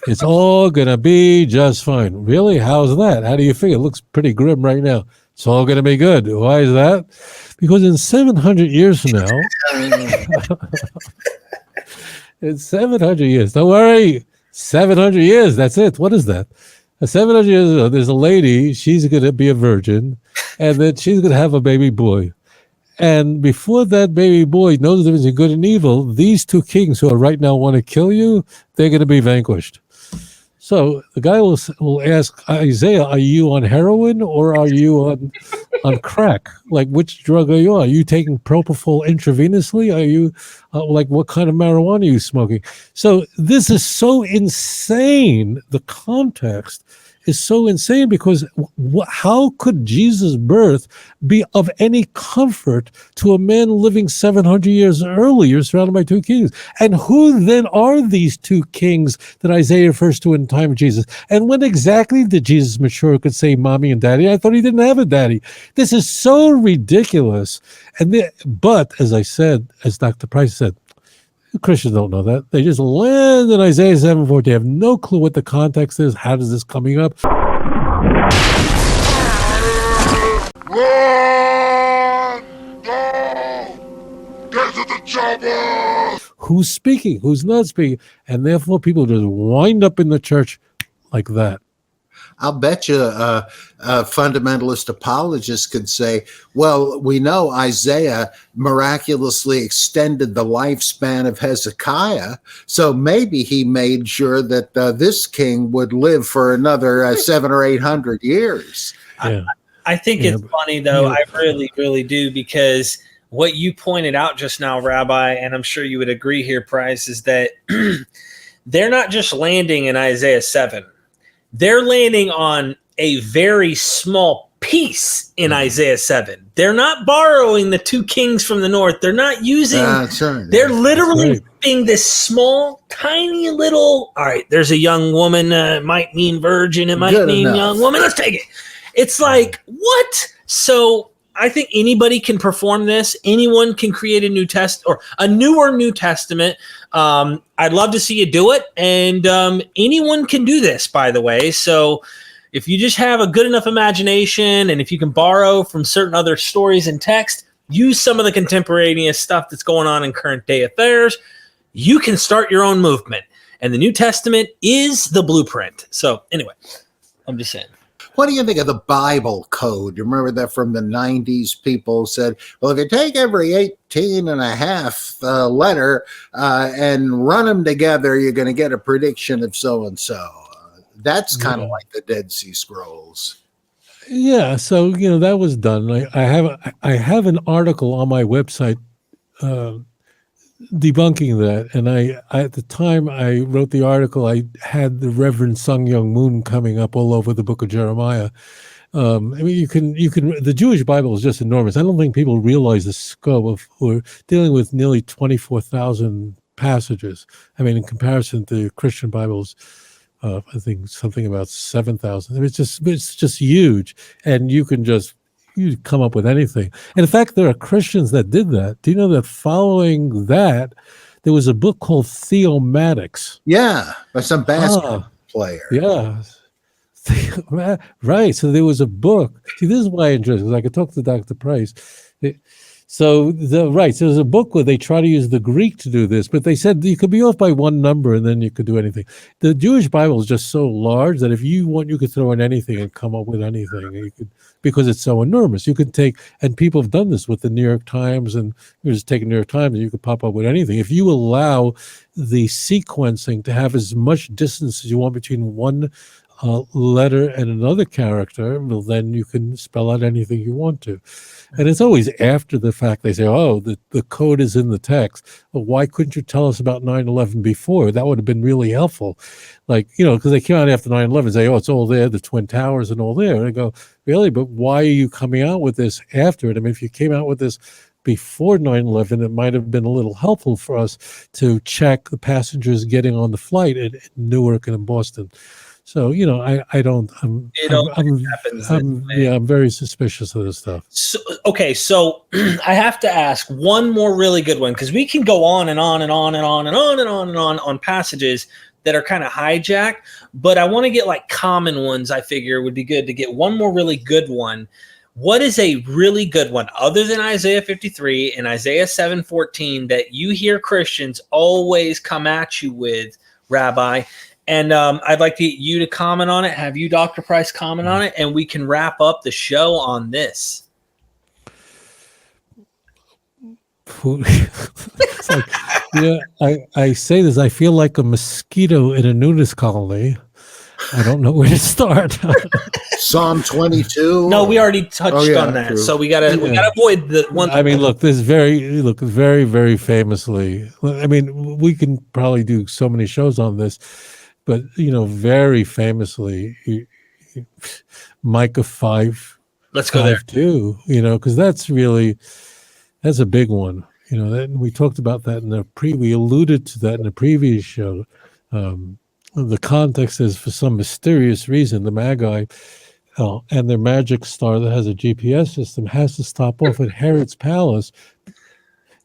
It's all going to be just fine. Really? How's that? How do you figure? It looks pretty grim right now. It's all going to be good. Why is that? Because in 700 years from now, in 700 years, don't worry, 700 years, that's it. What is that? 700 years ago, there's a lady, she's going to be a virgin, and then she's going to have a baby boy. And before that baby boy knows the difference between good and evil, these 2 kings who are right now want to kill you, they're going to be vanquished. So the guy will ask Isaiah, are you on heroin or are you on crack? Like, which drug are you on? Are you taking propofol intravenously? Are you like, what kind of marijuana are you smoking? So this is so insane. The context is so insane because how could Jesus' birth be of any comfort to a man living 700 years earlier surrounded by 2 kings? And who then are these 2 kings that Isaiah refers to in time of Jesus? And when exactly did Jesus mature could say mommy and daddy? I thought he didn't have a daddy. This is so ridiculous. But as I said, as Dr. Price said, Christians don't know that. They just land in Isaiah 7:4. They have no clue what the context is. How does this coming up? Run! No! Get to the chopper! Who's speaking? Who's not speaking? And therefore, people just wind up in the church like that. I'll bet you a fundamentalist apologist could say, well, we know Isaiah miraculously extended the lifespan of Hezekiah, so maybe he made sure that this king would live for another 700 or 800 years. Yeah. I think it's funny, though. I really, really do, because what you pointed out just now, Rabbi, and I'm sure you would agree here, Price, is that they're not just landing in Isaiah 7. They're landing on a very small piece in Isaiah 7. They're not borrowing the 2 kings from the north. They're not using, they're literally being this small, tiny little, all right, there's a young woman, it might mean virgin, it might mean young woman, let's take it. It's like, what? So I think anybody can perform this. Anyone can create a New Testament or a newer New Testament. I'd love to see you do it. And anyone can do this, by the way. So if you just have a good enough imagination and if you can borrow from certain other stories and text, use some of the contemporaneous stuff that's going on in current day affairs, you can start your own movement. And the New Testament is the blueprint. So anyway, I'm just saying. What do you think of the Bible code? You remember that from the 90s? People said, well, if you take every 18 and a half letter and run them together, you're going to get a prediction of so-and-so. That's kind of like the Dead Sea Scrolls. Yeah, so, that was done. I have an article on my website debunking that, and I at the time I wrote the article, I had the Reverend Sung Young Moon coming up all over the book of Jeremiah. I mean, you can the Jewish Bible is just enormous. I don't think people realize the scope of, we're dealing with nearly 24,000 passages. I mean, in comparison to Christian Bibles, I think something about 7,000. I mean, it's just huge, and you come up with anything. And in fact, there are Christians that did that. Do you know that following that, there was a book called Theomatics? Yeah, by some basketball player. Yeah. Right. So there was a book. See, this is why I'm interested, because I could talk to Dr. Price. So there's a book where they try to use the Greek to do this, but they said you could be off by one number and then you could do anything. The Jewish Bible is just so large that if you want, you could throw in anything and come up with anything. You could, because it's so enormous. You could take, and people have done this with the New York Times, and you just take a New York Times and you could pop up with anything. If you allow the sequencing to have as much distance as you want between one letter and another character, well, then you can spell out anything you want to. And it's always after the fact they say, oh, the code is in the text. Well, why couldn't you tell us about 9/11 before? That would have been really helpful. Like, because they came out after 9/11 and say, oh, it's all there, the Twin Towers and all there. And I go, really? But why are you coming out with this after it? I mean, if you came out with this before 9/11, it might have been a little helpful for us to check the passengers getting on the flight in Newark and in Boston. So, I don't, I'm very suspicious of this stuff. So, okay, so I have to ask one more really good one, because we can go on and on and on and on and on and on and on passages that are kind of hijacked, but I want to get like common ones. I figure would be good to get one more really good one. What is a really good one other than Isaiah 53 and Isaiah 7:14 that you hear Christians always come at you with, Rabbi? And I'd like to get you to comment on it, have you, Dr. Price, comment on it, and we can wrap up the show on this. It's like, I say this, I feel like a mosquito in a nudist colony. I don't know where to start. Psalm 22. No, we already touched on that, true. So we gotta avoid the one. I mean, look, very, very famously. I mean, we can probably do so many shows on this, but very famously, Micah 5. Let's go there too. Because that's a big one. That we talked about that we alluded to that in the previous show. The context is, for some mysterious reason, the Magi and their magic star that has a GPS system has to stop off at Herod's palace.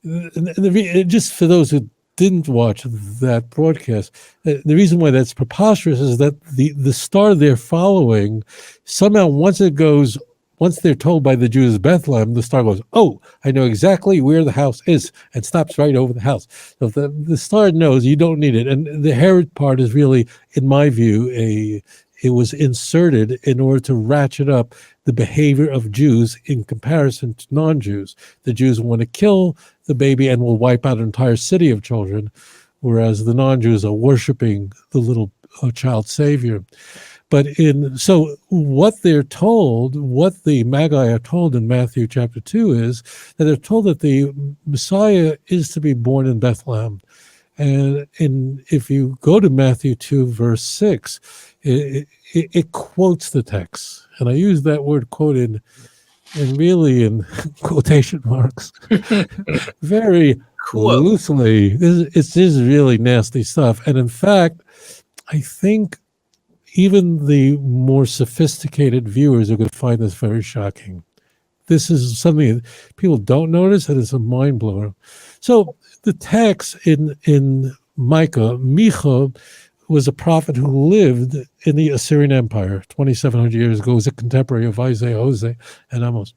And just for those who didn't watch that broadcast, the reason why that's preposterous is that the star they're following, somehow once they're told by the Jews Bethlehem, the star goes, oh, I know exactly where the house is, and stops right over the house. So the star knows, you don't need it. And the Herod part is really, in my view, it was inserted in order to ratchet up the behavior of Jews in comparison to non-Jews. The Jews want to kill the baby and will wipe out an entire city of children, whereas the non-Jews are worshiping the little child savior. But so what they're told, what the Magi are told in Matthew chapter 2 is that they're told that the Messiah is to be born in Bethlehem. And if you go to Matthew 2, verse 6, it quotes the text. And I use that word quote in quotation marks, very loosely. This is really nasty stuff. And in fact, I think even the more sophisticated viewers are going to find this very shocking. This is something that people don't notice, and it's a mind blower. So the text in Micah, Micha was a prophet who lived in the Assyrian Empire 2,700 years ago. He was a contemporary of Isaiah, Hosea, and Amos.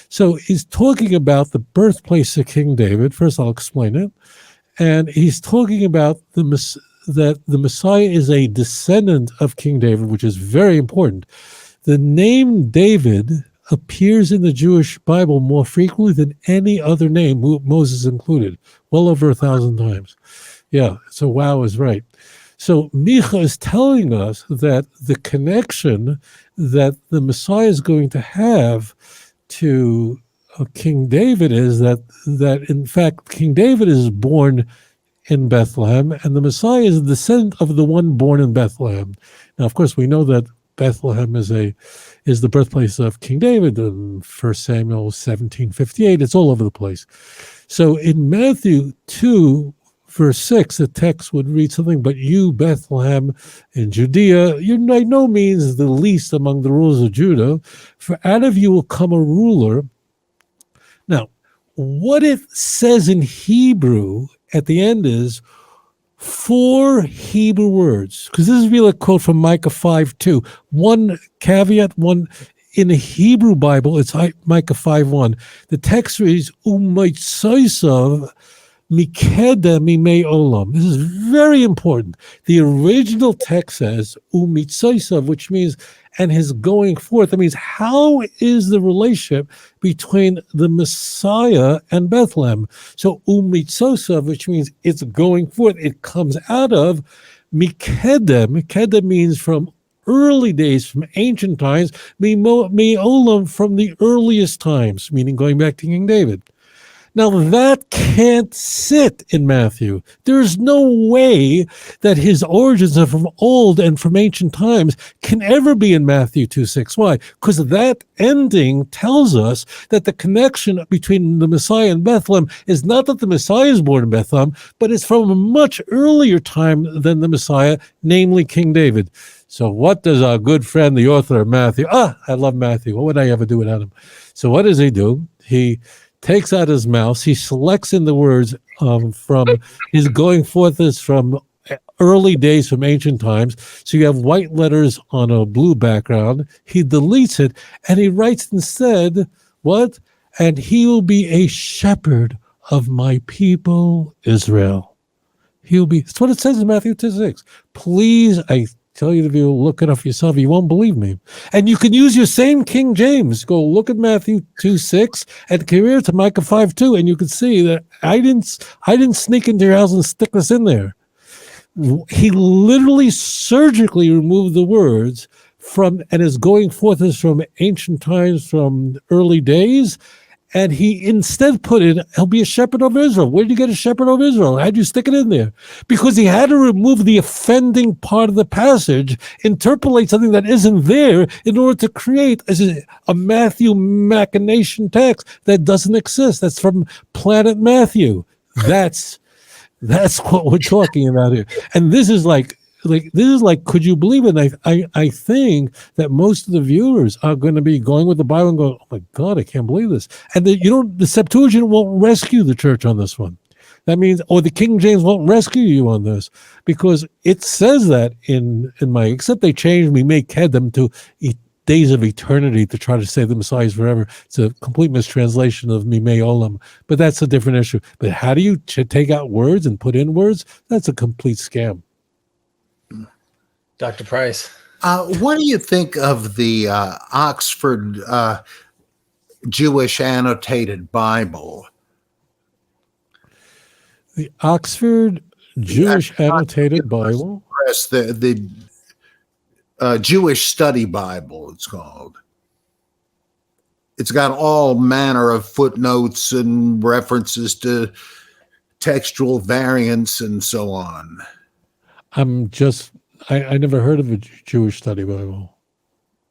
So he's talking about the birthplace of King David. First, I'll explain it. And he's talking about that the Messiah is a descendant of King David, which is very important. The name David appears in the Jewish Bible more frequently than any other name, Moses included, well over 1,000 times. Yeah, so wow is right. So Micha is telling us that the connection that the Messiah is going to have to King David is that in fact King David is born in Bethlehem, and the Messiah is the descendant of the one born in Bethlehem. Now, of course, we know that Bethlehem is the birthplace of King David. 1 Samuel 17:58. It's all over the place. So in Matthew 2, verse 6, the text would read something, but you, Bethlehem in Judea, you're by no means the least among the rulers of Judah, for out of you will come a ruler. Now, what it says in Hebrew at the end is 4 Hebrew words, because this is really a quote from Micah 5:2. One caveat, in the Hebrew Bible, it's Micah 5:1. The text reads, U'mitzaysav mikeda mimei olam. This is very important. The original text says, U'mitzaysav, which means, and his going forth. That means, how is the relationship between the Messiah and Bethlehem? So U'mitzaysav, which means it's going forth. It comes out of Mikeda. Mikeda means from early days, from ancient times, me'olam, from the earliest times, meaning going back to King David. Now, that can't sit in Matthew. There's no way that his origins are from old and from ancient times can ever be in Matthew 2:6. Why? Because that ending tells us that the connection between the Messiah and Bethlehem is not that the Messiah is born in Bethlehem, but it's from a much earlier time than the Messiah, namely King David. So what does our good friend, the author of Matthew, I love Matthew. What would I ever do without him? So what does he do? He takes out his mouse, he selects in the words from his going forth is from early days, from ancient times. So you have white letters on a blue background. He deletes it and he writes instead, what? And he will be a shepherd of my people Israel. He'll be, that's what it says in Matthew 2:6. Please, I tell you, if you look it up yourself, you won't believe me. And you can use your same King James. Go look at Matthew 2:6 and compare it to Micah 5:2, and you can see that I didn't sneak into your house and stick this in there. He literally surgically removed the words from, and his going forth is from ancient times, from early days. And he instead put in, he'll be a shepherd of Israel. Where did you get a shepherd of Israel? How'd you stick it in there? Because he had to remove the offending part of the passage, interpolate something that isn't there in order to create a Matthew machination text that doesn't exist. That's from Planet Matthew. That's what we're talking about here. And this is like, could you believe it? I think that most of the viewers are going to be going with the Bible and going, oh my God, I can't believe this. And the Septuagint won't rescue the church on this one. That means, or the King James won't rescue you on this, because it says that in my, except they changed, we make head them to days of eternity to try to say the Messiah is forever. It's a complete mistranslation of Mimei Olam, but that's a different issue. But how do you take out words and put in words? That's a complete scam. Dr. Price. What do you think of the Oxford Jewish Annotated Bible? The Oxford Jewish Annotated Bible? The Jewish Study Bible, it's called. It's got all manner of footnotes and references to textual variants and so on. I never heard of a Jewish Study Bible.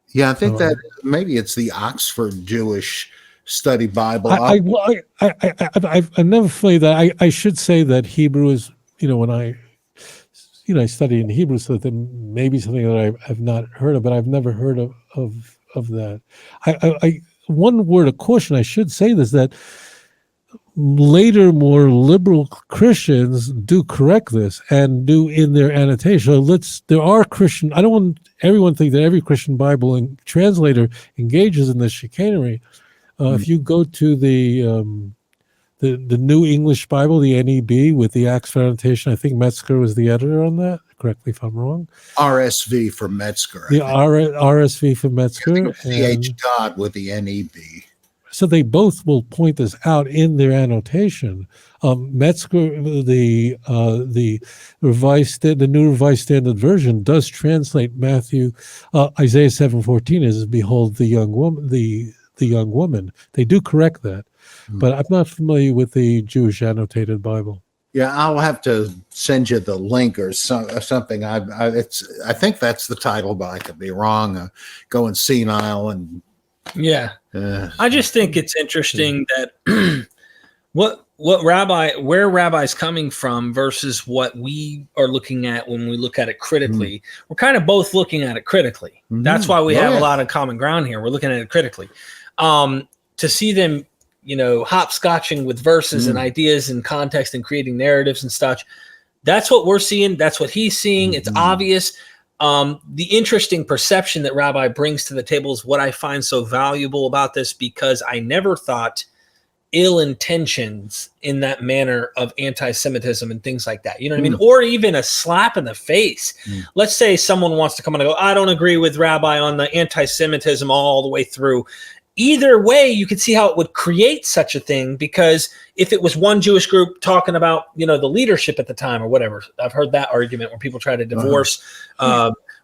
Yeah, I think that maybe it's the Oxford Jewish Study Bible. I've never played that. I should say that Hebrew is, when I study in Hebrew, so that maybe something that I've not heard of, but I've never heard of that. One word of caution, I should say this, that later more liberal Christians do correct this and do in their annotation. There are Christian, I don't want everyone to think that every Christian Bible and translator engages in this chicanery. If you go to the New English Bible, the NEB, with the Oxford annotation, I think Metzger was the editor on that. Correct me if I'm wrong. RSV for Metzger. The RSV for Metzger. C.H. Dodd with the NEB. So they both will point this out in their annotation. Metzger, the New Revised Standard Version, does translate Matthew, Isaiah 7:14 as "Behold the young woman." The young woman. They do correct that, but I'm not familiar with the Jewish Annotated Bible. Yeah, I'll have to send you the link or something. I think that's the title, but I could be wrong. Going senile and. Yeah. I just think it's interesting that where Rabbi's coming from versus what we are looking at when we look at it critically. We're kind of both looking at it critically. That's why we have a lot of common ground here. We're looking at it critically. To see them, hopscotching with verses and ideas and context and creating narratives and such. That's what we're seeing. That's what he's seeing. It's obvious. The interesting perception that Rabbi brings to the table is what I find so valuable about this, because I never thought ill intentions in that manner of anti-Semitism and things like that. You know what I mean? Or even a slap in the face. Let's say someone wants to come on and go, I don't agree with Rabbi on the anti-Semitism all the way through. Either way, you could see how it would create such a thing, because if it was one Jewish group talking about, the leadership at the time or whatever, I've heard that argument where people try to divorce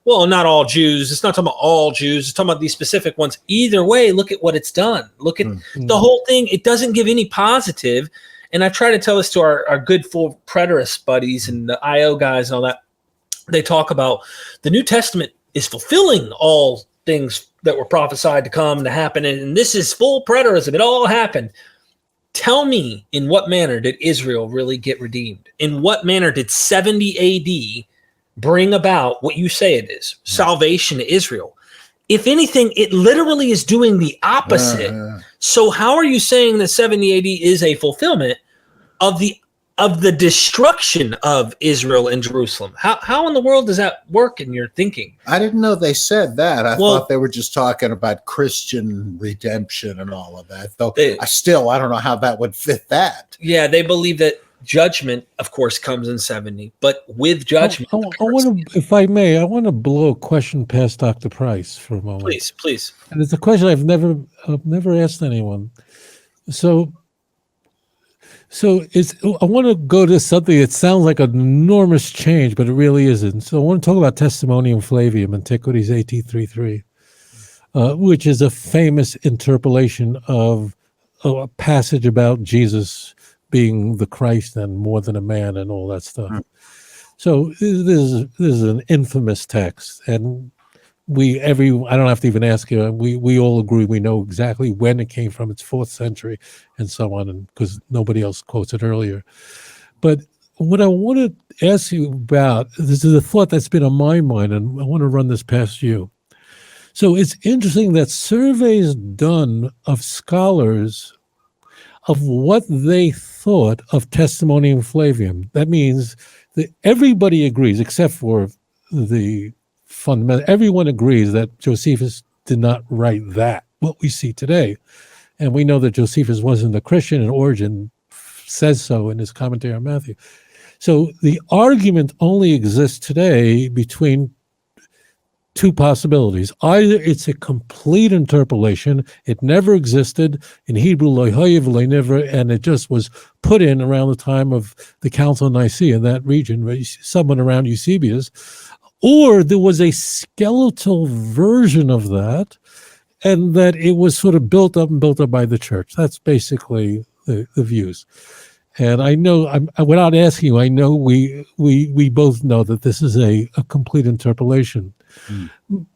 well, not all Jews. It's not talking about all Jews. It's talking about these specific ones. Either way, look at what it's done. Look at the whole thing. It doesn't give any positive. And I try to tell this to our good full preterist buddies and the IO guys and all that. They talk about the New Testament is fulfilling all things that were prophesied to come to happen. And this is full preterism. It all happened. Tell me, in what manner did Israel really get redeemed? In what manner did 70 AD bring about what you say it is, salvation to Israel? If anything, it literally is doing the opposite. So how are you saying that 70 AD is a fulfillment of the destruction of Israel and Jerusalem? How in the world does that work in your thinking? I didn't know they said that. I thought they were just talking about Christian redemption and all of that. Though I don't know how that would fit that. Yeah, they believe that judgment, of course, comes in 70, but with judgment. I want to, if I may, I want to blow a question past Dr. Price for a moment. Please. And it's a question I've never asked anyone. So I want to go to something that sounds like an enormous change, but it really isn't. So I want to talk about Testimonium Flavium, Antiquities 1833, which is a famous interpolation of a passage about Jesus being the Christ and more than a man and all that stuff. So this is an infamous text, and I don't have to even ask you. We all agree we know exactly when it came from. It's 4th century and so on, and because nobody else quotes it earlier. But what I want to ask you about, this is a thought that's been on my mind, and I want to run this past you. So it's interesting that surveys done of scholars of what they thought of Testimonium Flavium. That means that everybody agrees, except for the fundamental. Everyone agrees that Josephus did not write that, what we see today. And we know that Josephus wasn't a Christian, and Origen says so in his commentary on Matthew. So the argument only exists today between two possibilities. Either it's a complete interpolation, it never existed in Hebrew, never, and it just was put in around the time of the Council of Nicaea in that region, someone around Eusebius, or there was a skeletal version of that, and that it was sort of built up by the church. That's basically the views. And I know, without asking you, I know we both know that this is a complete interpolation.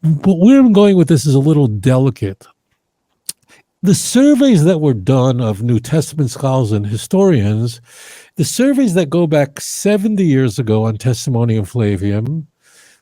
But where I'm going with this is a little delicate. The surveys that were done of New Testament scholars and historians, the surveys that go back 70 years ago on Testimonium Flavium,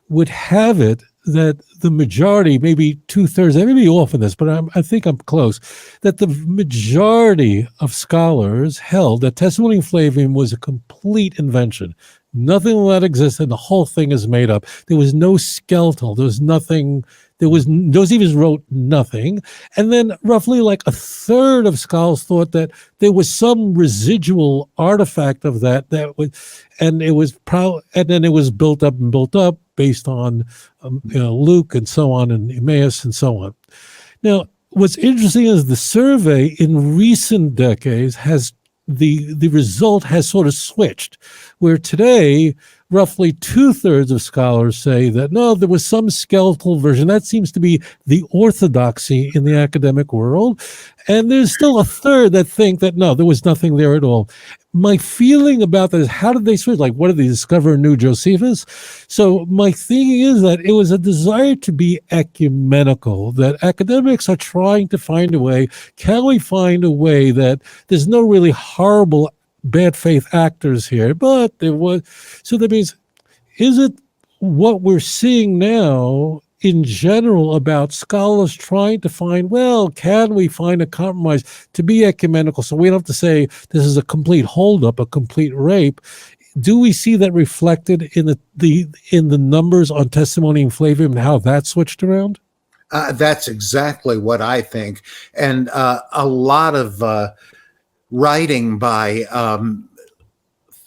would have it that the majority, maybe 2/3, I may be off on this, but I think I'm close, that the majority of scholars held that Testimonium Flavium was a complete invention. Nothing of that existed. The whole thing is made up. There was no skeletal. There was nothing. Josephus wrote nothing. And then roughly like 1/3 of scholars thought that there was some residual artifact of that and then it was built up based on Luke and so on, and Emmaus and so on. Now, what's interesting is the survey in recent decades has the result has sort of switched, where today roughly 2/3 of scholars say that no, there was some skeletal version. That seems to be the orthodoxy in the academic world. And there's still 1/3 that think that no, there was nothing there at all. My feeling about that is, how did they switch? Like, what did they discover a new Josephus? So my thinking is that it was a desire to be ecumenical, that academics are trying to find a way. Can we find a way that there's no really horrible bad faith actors here, but there was? So that means, is it what we're seeing now in general about scholars trying to find, well, can we find a compromise to be ecumenical so we don't have to say this is a complete holdup, a complete rape? Do we see that reflected in the numbers on Testimonium Flavium and how that switched around? That's exactly what I think. And a lot of writing by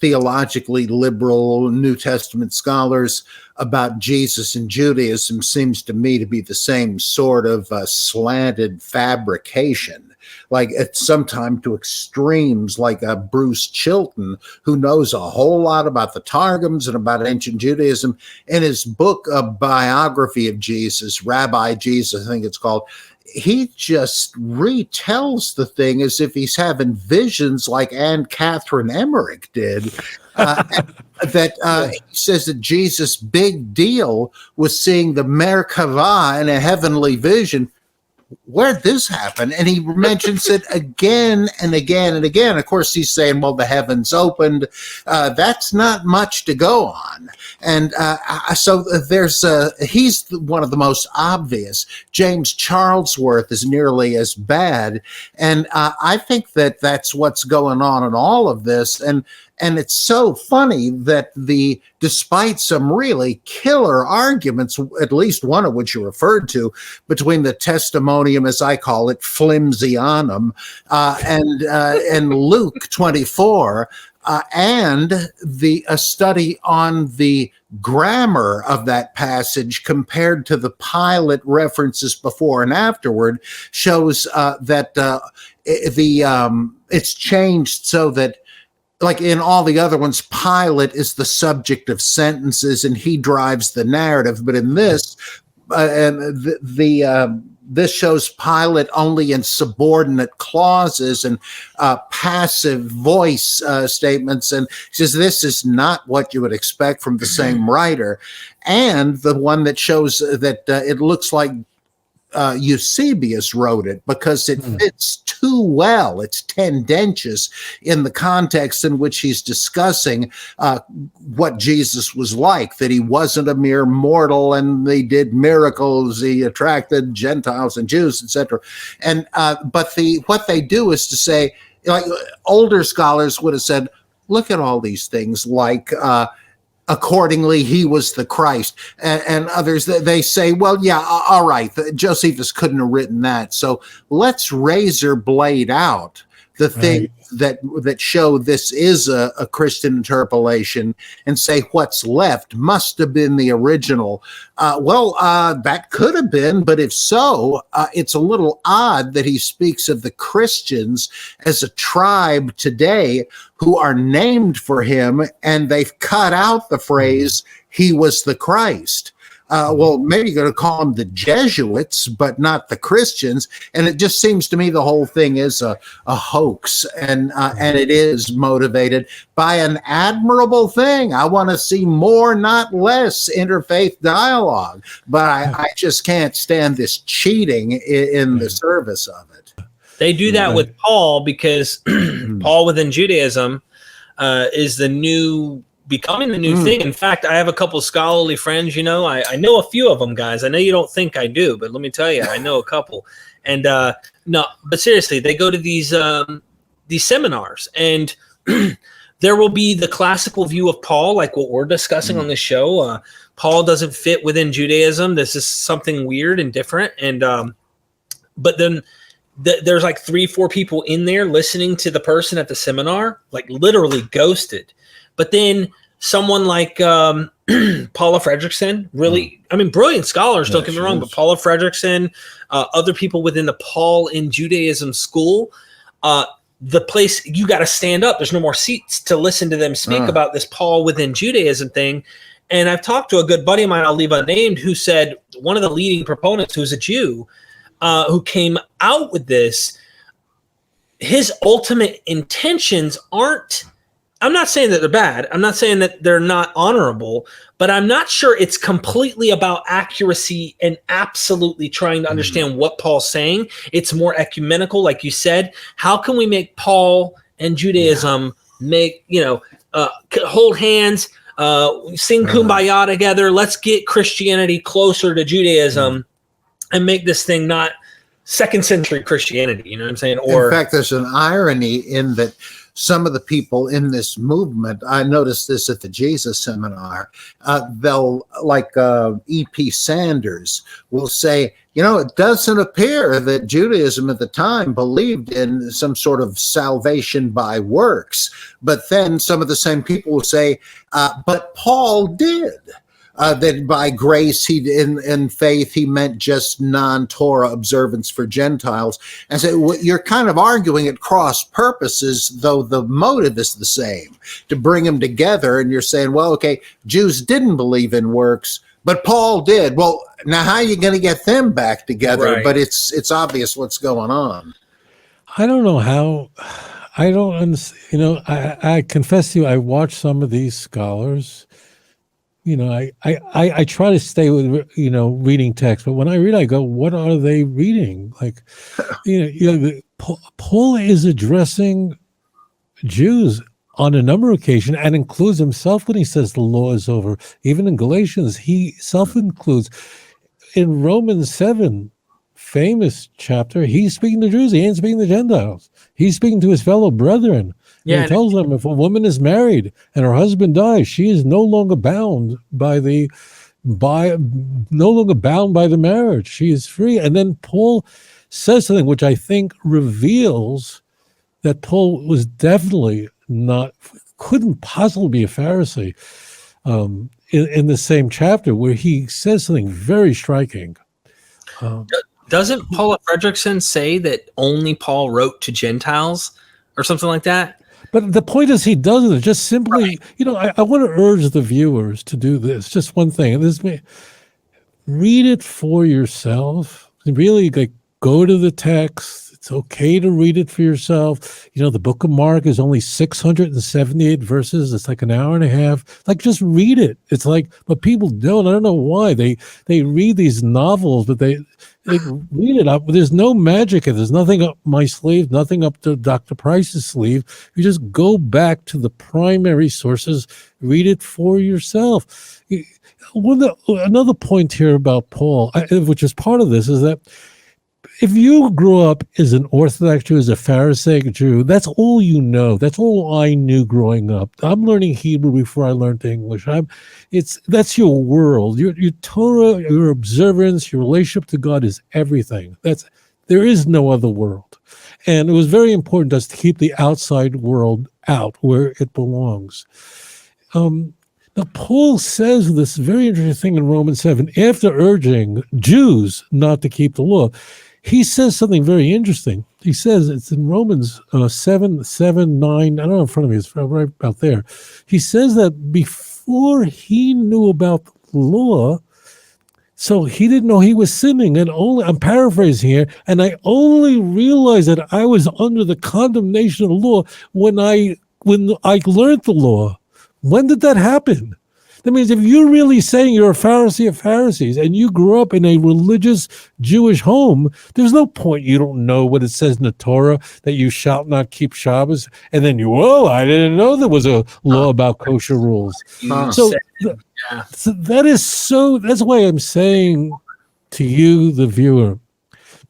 theologically liberal New Testament scholars about Jesus and Judaism seems to me to be the same sort of slanted fabrication. like at sometime to extremes, like Bruce Chilton, who knows a whole lot about the Targums and about ancient Judaism. In his book, A Biography of Jesus, Rabbi Jesus, I think it's called, he just retells the thing as if he's having visions like Anne Catherine Emmerich did. He says that Jesus' big deal was seeing the Merkavah in a heavenly vision. Where'd this happen? And he mentions it again and again and again. Of course, he's saying, well, the heavens opened. That's not much to go on. And so he's one of the most obvious. James Charlesworth is nearly as bad. And I think that that's what's going on in all of this. And it's so funny that despite some really killer arguments, at least one of which you referred to, between the testimonium, as I call it, flimsianum, and Luke 24, and a study on the grammar of that passage compared to the Pilate references before and afterward, shows that it's changed so that, like in all the other ones, Pilate is the subject of sentences and he drives the narrative. But in this, this shows Pilate only in subordinate clauses and passive voice statements. And he says this is not what you would expect from the same writer. And the one that shows that it looks like Eusebius wrote it, because it fits too well. It's tendentious in the context in which he's discussing what Jesus was like, that he wasn't a mere mortal and he did miracles, he attracted Gentiles and Jews, etc. And but what they do is to say, like older scholars would have said, look at all these things like accordingly, he was the Christ. And others, they say, well, yeah, all right, Josephus couldn't have written that. So let's razor blade out the things that show this is a Christian interpolation and say what's left must have been the original. That could have been, but if so, it's a little odd that he speaks of the Christians as a tribe today who are named for him, and they've cut out the phrase, he was the Christ. Maybe you're going to call them the Jesuits, but not the Christians. And it just seems to me the whole thing is a hoax, and it is motivated by an admirable thing. I want to see more, not less, interfaith dialogue, but I just can't stand this cheating in the service of it. They do that with Paul because Paul within Judaism is becoming the new thing. In fact, I have a couple scholarly friends, I know a few of them, guys. I know you don't think I do, but let me tell you, I know a couple. And no, but seriously, they go to these seminars, and there will be the classical view of Paul, like what we're discussing on this show. Paul doesn't fit within Judaism. This is something weird and different. And but then there's like 3-4 people in there listening to the person at the seminar, like literally ghosted. But then someone like Paula Fredrickson, really, brilliant scholars, don't get me wrong, but Paula Fredrickson, other people within the Paul in Judaism school, the place, you got to stand up. There's no more seats to listen to them speak about this Paul within Judaism thing. And I've talked to a good buddy of mine, I'll leave unnamed, who said one of the leading proponents, who's a Jew, who came out with this, his ultimate intentions aren't, I'm not saying that they're bad. I'm not saying that they're not honorable, but I'm not sure it's completely about accuracy and absolutely trying to understand what Paul's saying. It's more ecumenical, like you said. How can we make Paul and Judaism hold hands, sing Kumbaya together? Let's get Christianity closer to Judaism and make this thing not second century Christianity. You know what I'm saying? Or in fact, there's an irony in that some of the people in this movement, I noticed this at the Jesus seminar, they'll, like E.P. Sanders, will say, it doesn't appear that Judaism at the time believed in some sort of salvation by works. But then some of the same people will say, but Paul did. that by grace, in faith, he meant just non-Torah observance for Gentiles. And so you're kind of arguing at cross purposes, though the motive is the same, to bring them together. And you're saying, well, okay, Jews didn't believe in works, but Paul did. Well, now how are you going to get them back together? Right. But it's obvious what's going on. I don't know how. I don't understand. You know, I confess to you, I watch some of these scholars. You know, I try to stay with, you know, reading text, but when I read, I go, what are they reading? Like, Paul is addressing Jews on a number of occasions and includes himself when he says the law is over. Even in Galatians, he self-includes. In Romans 7, famous chapter, he's speaking to Jews, he ain't speaking to Gentiles. He's speaking to his fellow brethren. Yeah, he tells them if a woman is married and her husband dies, she is no longer bound by the marriage. She is free. And then Paul says something which I think reveals that Paul was definitely couldn't possibly be a Pharisee, in the same chapter, where he says something very striking. Doesn't Paula Fredrickson say that only Paul wrote to Gentiles or something like that? But the point is, he doesn't. It's just simply, right. You know, I want to urge the viewers to do this. Just one thing. And this read it for yourself. Really, like, go to the text. It's okay to read it for yourself. You know, the book of Mark is only 678 verses. It's like an hour and a half. Like, just read it. It's like, but people don't. I don't know why. They read these novels, but they read it up. There's no magic. There's nothing up my sleeve, nothing up to Dr. Price's sleeve. You just go back to the primary sources, read it for yourself. Another point here about Paul, which is part of this, is that if you grew up as an Orthodox Jew, as a Pharisaic Jew, that's all you know. That's all I knew growing up. I'm learning Hebrew before I learned English. That's your world. Your Torah, your observance, your relationship to God is everything. There is no other world. And it was very important to us to keep the outside world out where it belongs. Now, Paul says this very interesting thing in Romans 7, after urging Jews not to keep the law. He says something very interesting. He says, it's in Romans 7, 9, I don't know in front of me, it's right about there. He says that before he knew about the law, so he didn't know he was sinning, and I'm paraphrasing here, and I only realized that I was under the condemnation of the law when I learned the law. When did that happen? That means if you're really saying you're a Pharisee of Pharisees and you grew up in a religious Jewish home, there's no point you don't know what it says in the Torah that you shall not keep Shabbos, and then I didn't know there was a law about kosher rules. So that's why I'm saying to you, the viewer,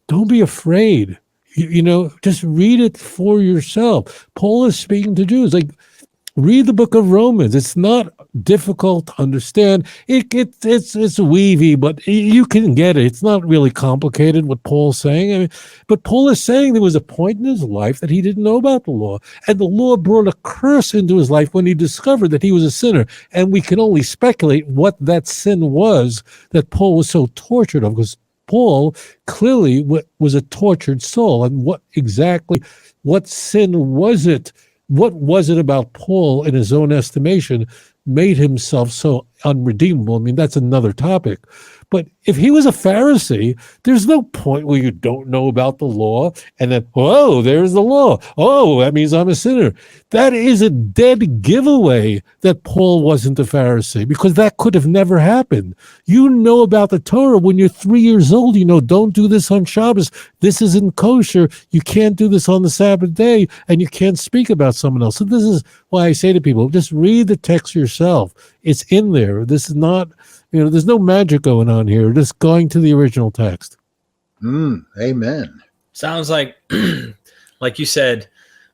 don't be afraid. You know, just read it for yourself. Paul is speaking to Jews. Like, read the book of Romans. It's not difficult to understand. It's weavy, but you can get it. It's not really complicated what Paul's saying. But Paul is saying there was a point in his life that he didn't know about the law, and the law brought a curse into his life when he discovered that he was a sinner. And we can only speculate what that sin was that Paul was so tortured of, because Paul clearly was a tortured soul. And what sin was it? What was it about Paul, in his own estimation, made himself so unredeemable? I mean, that's another topic. But if he was a Pharisee, there's no point where you don't know about the law and then, there's the law. Oh, that means I'm a sinner. That is a dead giveaway that Paul wasn't a Pharisee, because that could have never happened. You know about the Torah when you're 3 years old. You know, don't do this on Shabbos. This isn't kosher. You can't do this on the Sabbath day, and you can't speak about someone else. So this is why I say to people, just read the text yourself. It's in there. This is not... there's no magic going on here. Just going to the original text. Amen. Sounds like, like you said,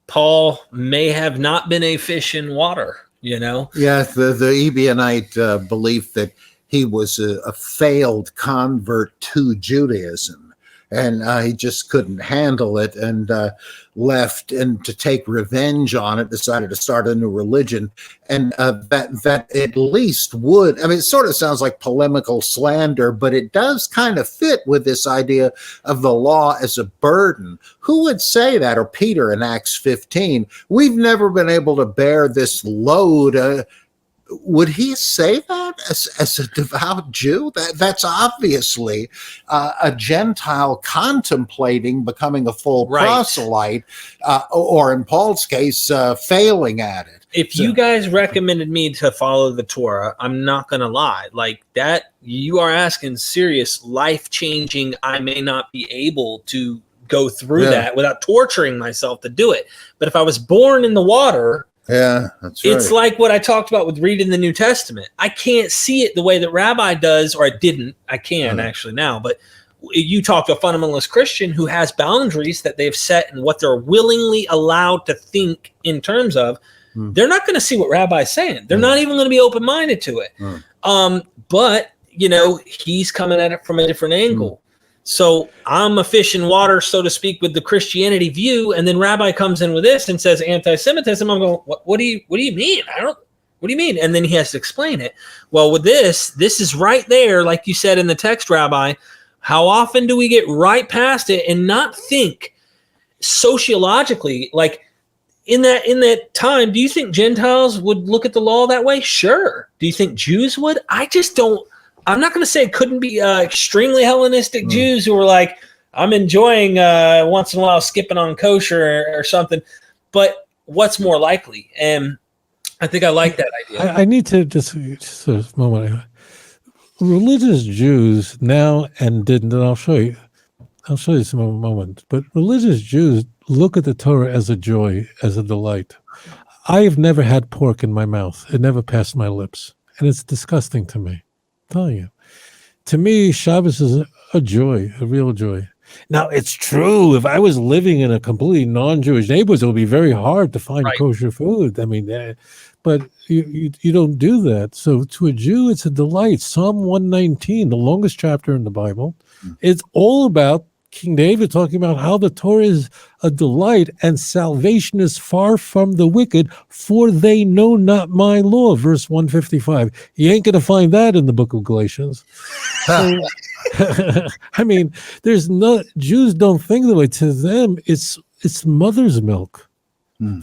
Paul may have not been a fish in water, you know? Yeah, the Ebionite belief that he was a failed convert to Judaism. and he just couldn't handle it, and left, and to take revenge on it, decided to start a new religion. And that at least would, I mean, it sort of sounds like polemical slander, but it does kind of fit with this idea of the law as a burden. Who would say that? Or Peter in Acts 15, we've never been able to bear this load. Would he say that as a devout Jew? That's obviously a Gentile contemplating becoming a full proselyte, or in Paul's case, failing at it. If you guys recommended me to follow the Torah, I'm not going to lie. Like that, you are asking serious, life-changing, I may not be able to go through that without torturing myself to do it. But if I was born in the water... Yeah, that's right. It's like what I talked about with reading the New Testament. I can't see it the way that Rabbi does, or I didn't. I can actually now. But you talk to a fundamentalist Christian who has boundaries that they've set and what they're willingly allowed to think in terms of. They're not going to see what Rabbi's saying. They're not even going to be open-minded to it. But, you know, he's coming at it from a different angle. So I'm a fish in water, so to speak, with the Christianity view, and then Rabbi comes in with this and says anti-Semitism. I'm going, what do you mean? What do you mean? And then he has to explain it. Well, with this is right there, like you said in the text, Rabbi. How often do we get right past it and not think sociologically? Like in that time, do you think Gentiles would look at the law that way? Sure. Do you think Jews would? I just don't. I'm not going to say it couldn't be extremely Hellenistic Jews who were like, I'm enjoying once in a while skipping on kosher or something. But what's more likely? And I think I like that idea. I need to just a moment. Religious Jews now and didn't, and I'll show you some in a moment. But religious Jews look at the Torah as a joy, as a delight. I have never had pork in my mouth. It never passed my lips. And it's disgusting to me. Telling you, to me, Shabbos is a joy, a real joy. Now, it's true. If I was living in a completely non-Jewish neighborhood, it would be very hard to find kosher food. I mean, but you don't do that. So to a Jew, it's a delight. Psalm 119, the longest chapter in the Bible, it's all about King David talking about how the Torah is a delight and salvation is far from the wicked, for they know not my law. Verse 155. You ain't going to find that in the book of Galatians. So, I mean, Jews don't think the way. To them, it's mother's milk.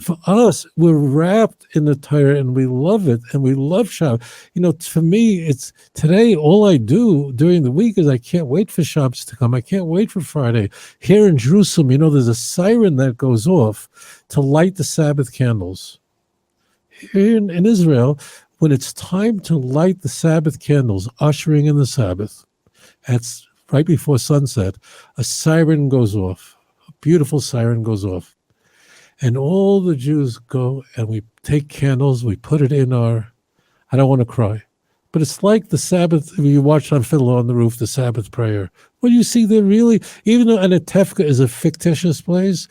For us, we're wrapped in the Torah and we love it and we love Shabbos. You know, for me, it's today, all I do during the week is I can't wait for Shabbos to come. I can't wait for Friday. Here in Jerusalem, you know, there's a siren that goes off to light the Sabbath candles. Here in Israel, when it's time to light the Sabbath candles, ushering in the Sabbath, that's right before sunset, a siren goes off. A beautiful siren goes off. And all the Jews go and we take candles, we put it in our, I don't want to cry, but it's like the Sabbath, if you watch on Fiddler on the Roof, the Sabbath prayer. Well, you see, they're really, even though Anatevka is a fictitious place,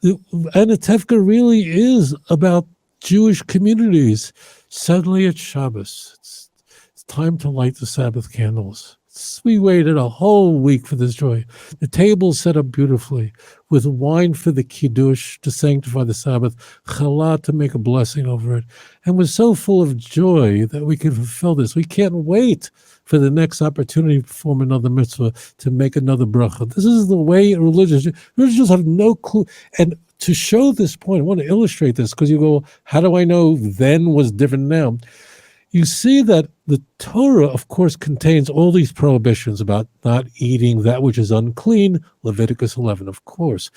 Anatevka really is about Jewish communities. Suddenly it's Shabbos. It's time to light the Sabbath candles. We waited a whole week for this joy. The table's set up beautifully with wine for the Kiddush to sanctify the Sabbath, challah to make a blessing over it. And we're so full of joy that we can fulfill this. We can't wait for the next opportunity to perform another mitzvah, to make another bracha. This is the way religions have no clue. And to show this point, I want to illustrate this because you go, how do I know then was different now? You see that the Torah, of course, contains all these prohibitions about not eating that which is unclean, Leviticus 11, of course.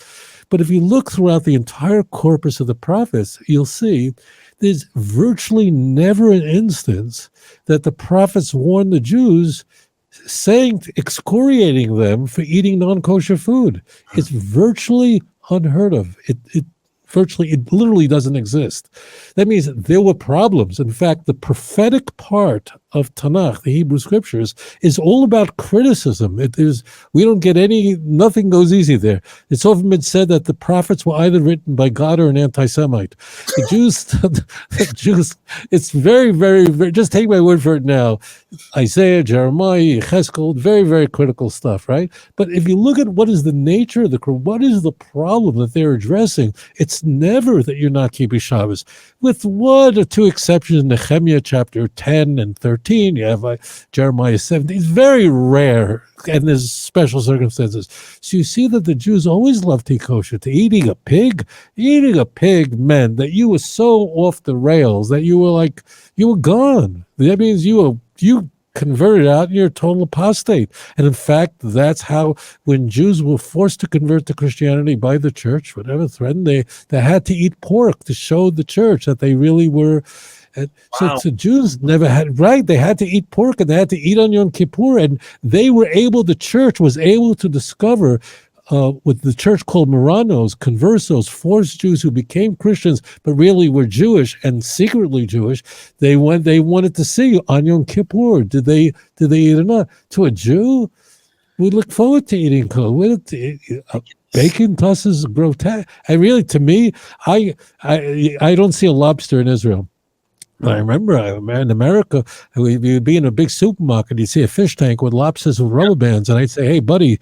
But if you look throughout the entire corpus of the prophets, you'll see there's virtually never an instance that the prophets warn the Jews, excoriating them for eating non-kosher food. It's virtually unheard of. It literally doesn't exist. That means there were problems. In fact, the prophetic part of Tanakh, the Hebrew scriptures, is all about criticism. Nothing goes easy there. It's often been said that the prophets were either written by God or an anti-Semite. The Jews, it's very, very, very, just take my word for it now. Isaiah, Jeremiah, Cheskel, very, very critical stuff, right? But if you look at what is the nature of what is the problem that they're addressing, it's never that you're not keeping Shabbos. With one or two exceptions, Nehemiah chapter 10 and 13, you have Jeremiah 17. It's very rare, and there's special circumstances. So you see that the Jews always loved to eat kosher. To eating a pig meant that you were so off the rails that you were gone. That means you converted out, you're a total apostate. And in fact, that's how, when Jews were forced to convert to Christianity by the church, whatever threatened, they had to eat pork to show the church that they really were. So Jews never had, right? They had to eat pork, and they had to eat on Yom Kippur, and the church was able to discover with the church called Marranos, conversos, forced Jews who became Christians but really were Jewish and secretly Jewish. They wanted to see on Yom Kippur, did they eat or not? To a Jew, we look forward to eating bacon tosses grotesque. And really, to me, I don't see a lobster in Israel. I remember in America, we'd be in a big supermarket, you'd see a fish tank with lobsters with rubber bands, and I'd say, hey, buddy,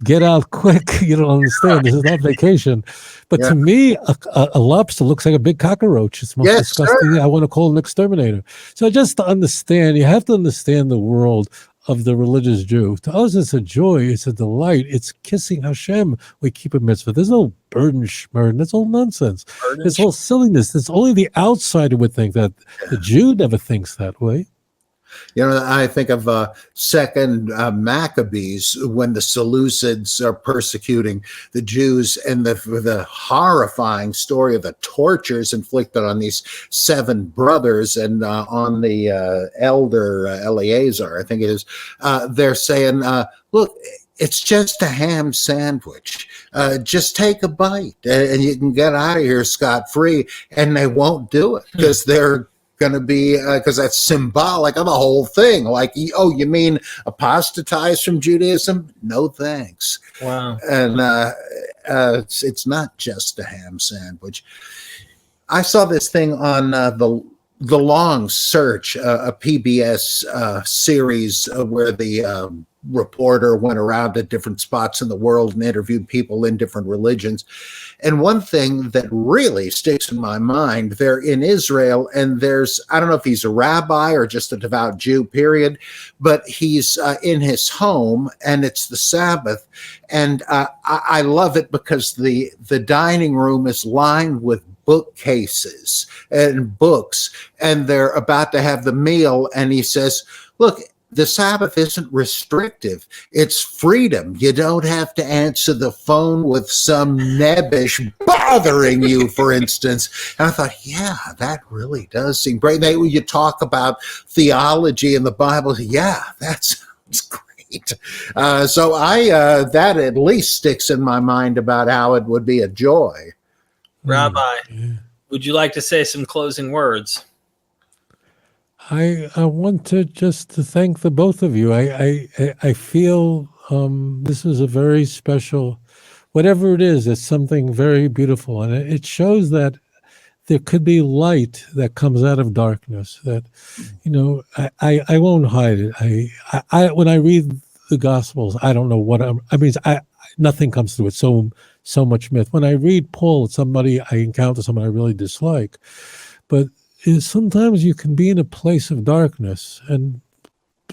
get out quick. You don't understand. This is not vacation. But to me, a lobster looks like a big cockroach. It's the most disgusting. Sir. I want to call an exterminator. So just to understand, you have to understand the world of the religious Jew. To us, it's a joy. It's a delight. It's kissing Hashem. We keep a mitzvah. There's no burden shmurden. That's all nonsense. It's all silliness. It's only the outsider would think that. The Jew never thinks that way. You know, I think of Second Maccabees, when the Seleucids are persecuting the Jews, and the horrifying story of the tortures inflicted on these 7 brothers and on the elder Eleazar, I think it is. They're saying, look, it's just a ham sandwich. Just take a bite and you can get out of here scot-free. And they won't do it because they're going to be, because that's symbolic of the whole thing. Like, oh, you mean apostatize from Judaism? No thanks. Wow. And it's not just a ham sandwich. I saw this thing on the Long Search, a PBS series where the reporter went around to different spots in the world and interviewed people in different religions. And one thing that really sticks in my mind, they're in Israel, and I don't know if he's a rabbi or just a devout Jew, period, but he's in his home, and it's the Sabbath. And I love it because the dining room is lined with bookcases and books, and they're about to have the meal, and he says, look, the Sabbath isn't restrictive. It's freedom. You don't have to answer the phone with some nebbish bothering you, for instance. And I thought, yeah, that really does seem great. You talk about theology in the Bible. Yeah, that sounds great. So that at least sticks in my mind about how it would be a joy. Rabbi, would you like to say some closing words? I want to thank the both of you. I feel this is a very special, whatever it is, it's something very beautiful. And it shows that there could be light that comes out of darkness. That, I won't hide it. I when I read the Gospels, I don't know what nothing comes through it. So much myth. When I read Paul, I encounter someone I really dislike. But sometimes you can be in a place of darkness, and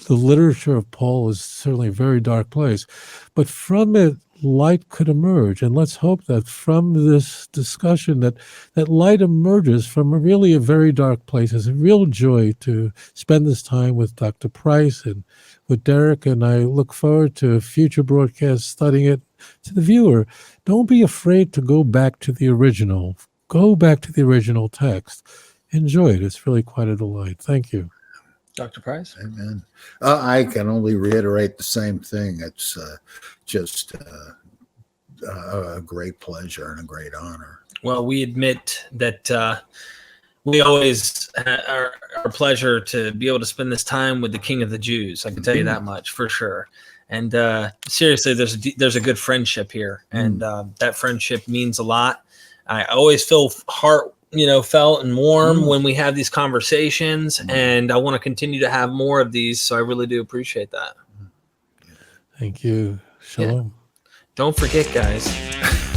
the literature of Paul is certainly a very dark place, but from it, light could emerge. And let's hope that from this discussion that light emerges from a very dark place. It's a real joy to spend this time with Dr. Price and with Derek, and I look forward to future broadcasts studying it. To the viewer, don't be afraid to go back to the original. Go back to the original text. Enjoy it. It's really quite a delight. Thank you. Dr. Price? Amen. I can only reiterate the same thing. It's just a great pleasure and a great honor. Well, we admit that we always are a pleasure to be able to spend this time with the King of the Jews. I can tell you that much for sure. And seriously, there's a good friendship here, and that friendship means a lot. I always feel heart, felt and warm when we have these conversations, and I want to continue to have more of these. So I really do appreciate that. Thank you. Shalom. Yeah. Don't forget, guys,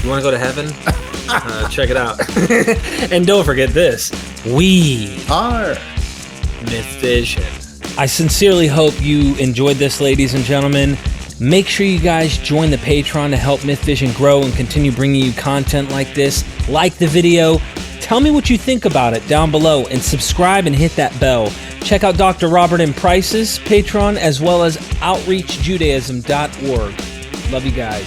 you want to go to heaven? Check it out. And don't forget this. We are MythVision. I sincerely hope you enjoyed this, ladies and gentlemen. Make sure you guys join the Patreon to help MythVision grow and continue bringing you content like this. Like the video. Tell me what you think about it down below, and subscribe and hit that bell. Check out Dr. Robert M. Price's Patreon, as well as outreachjudaism.org. Love you guys.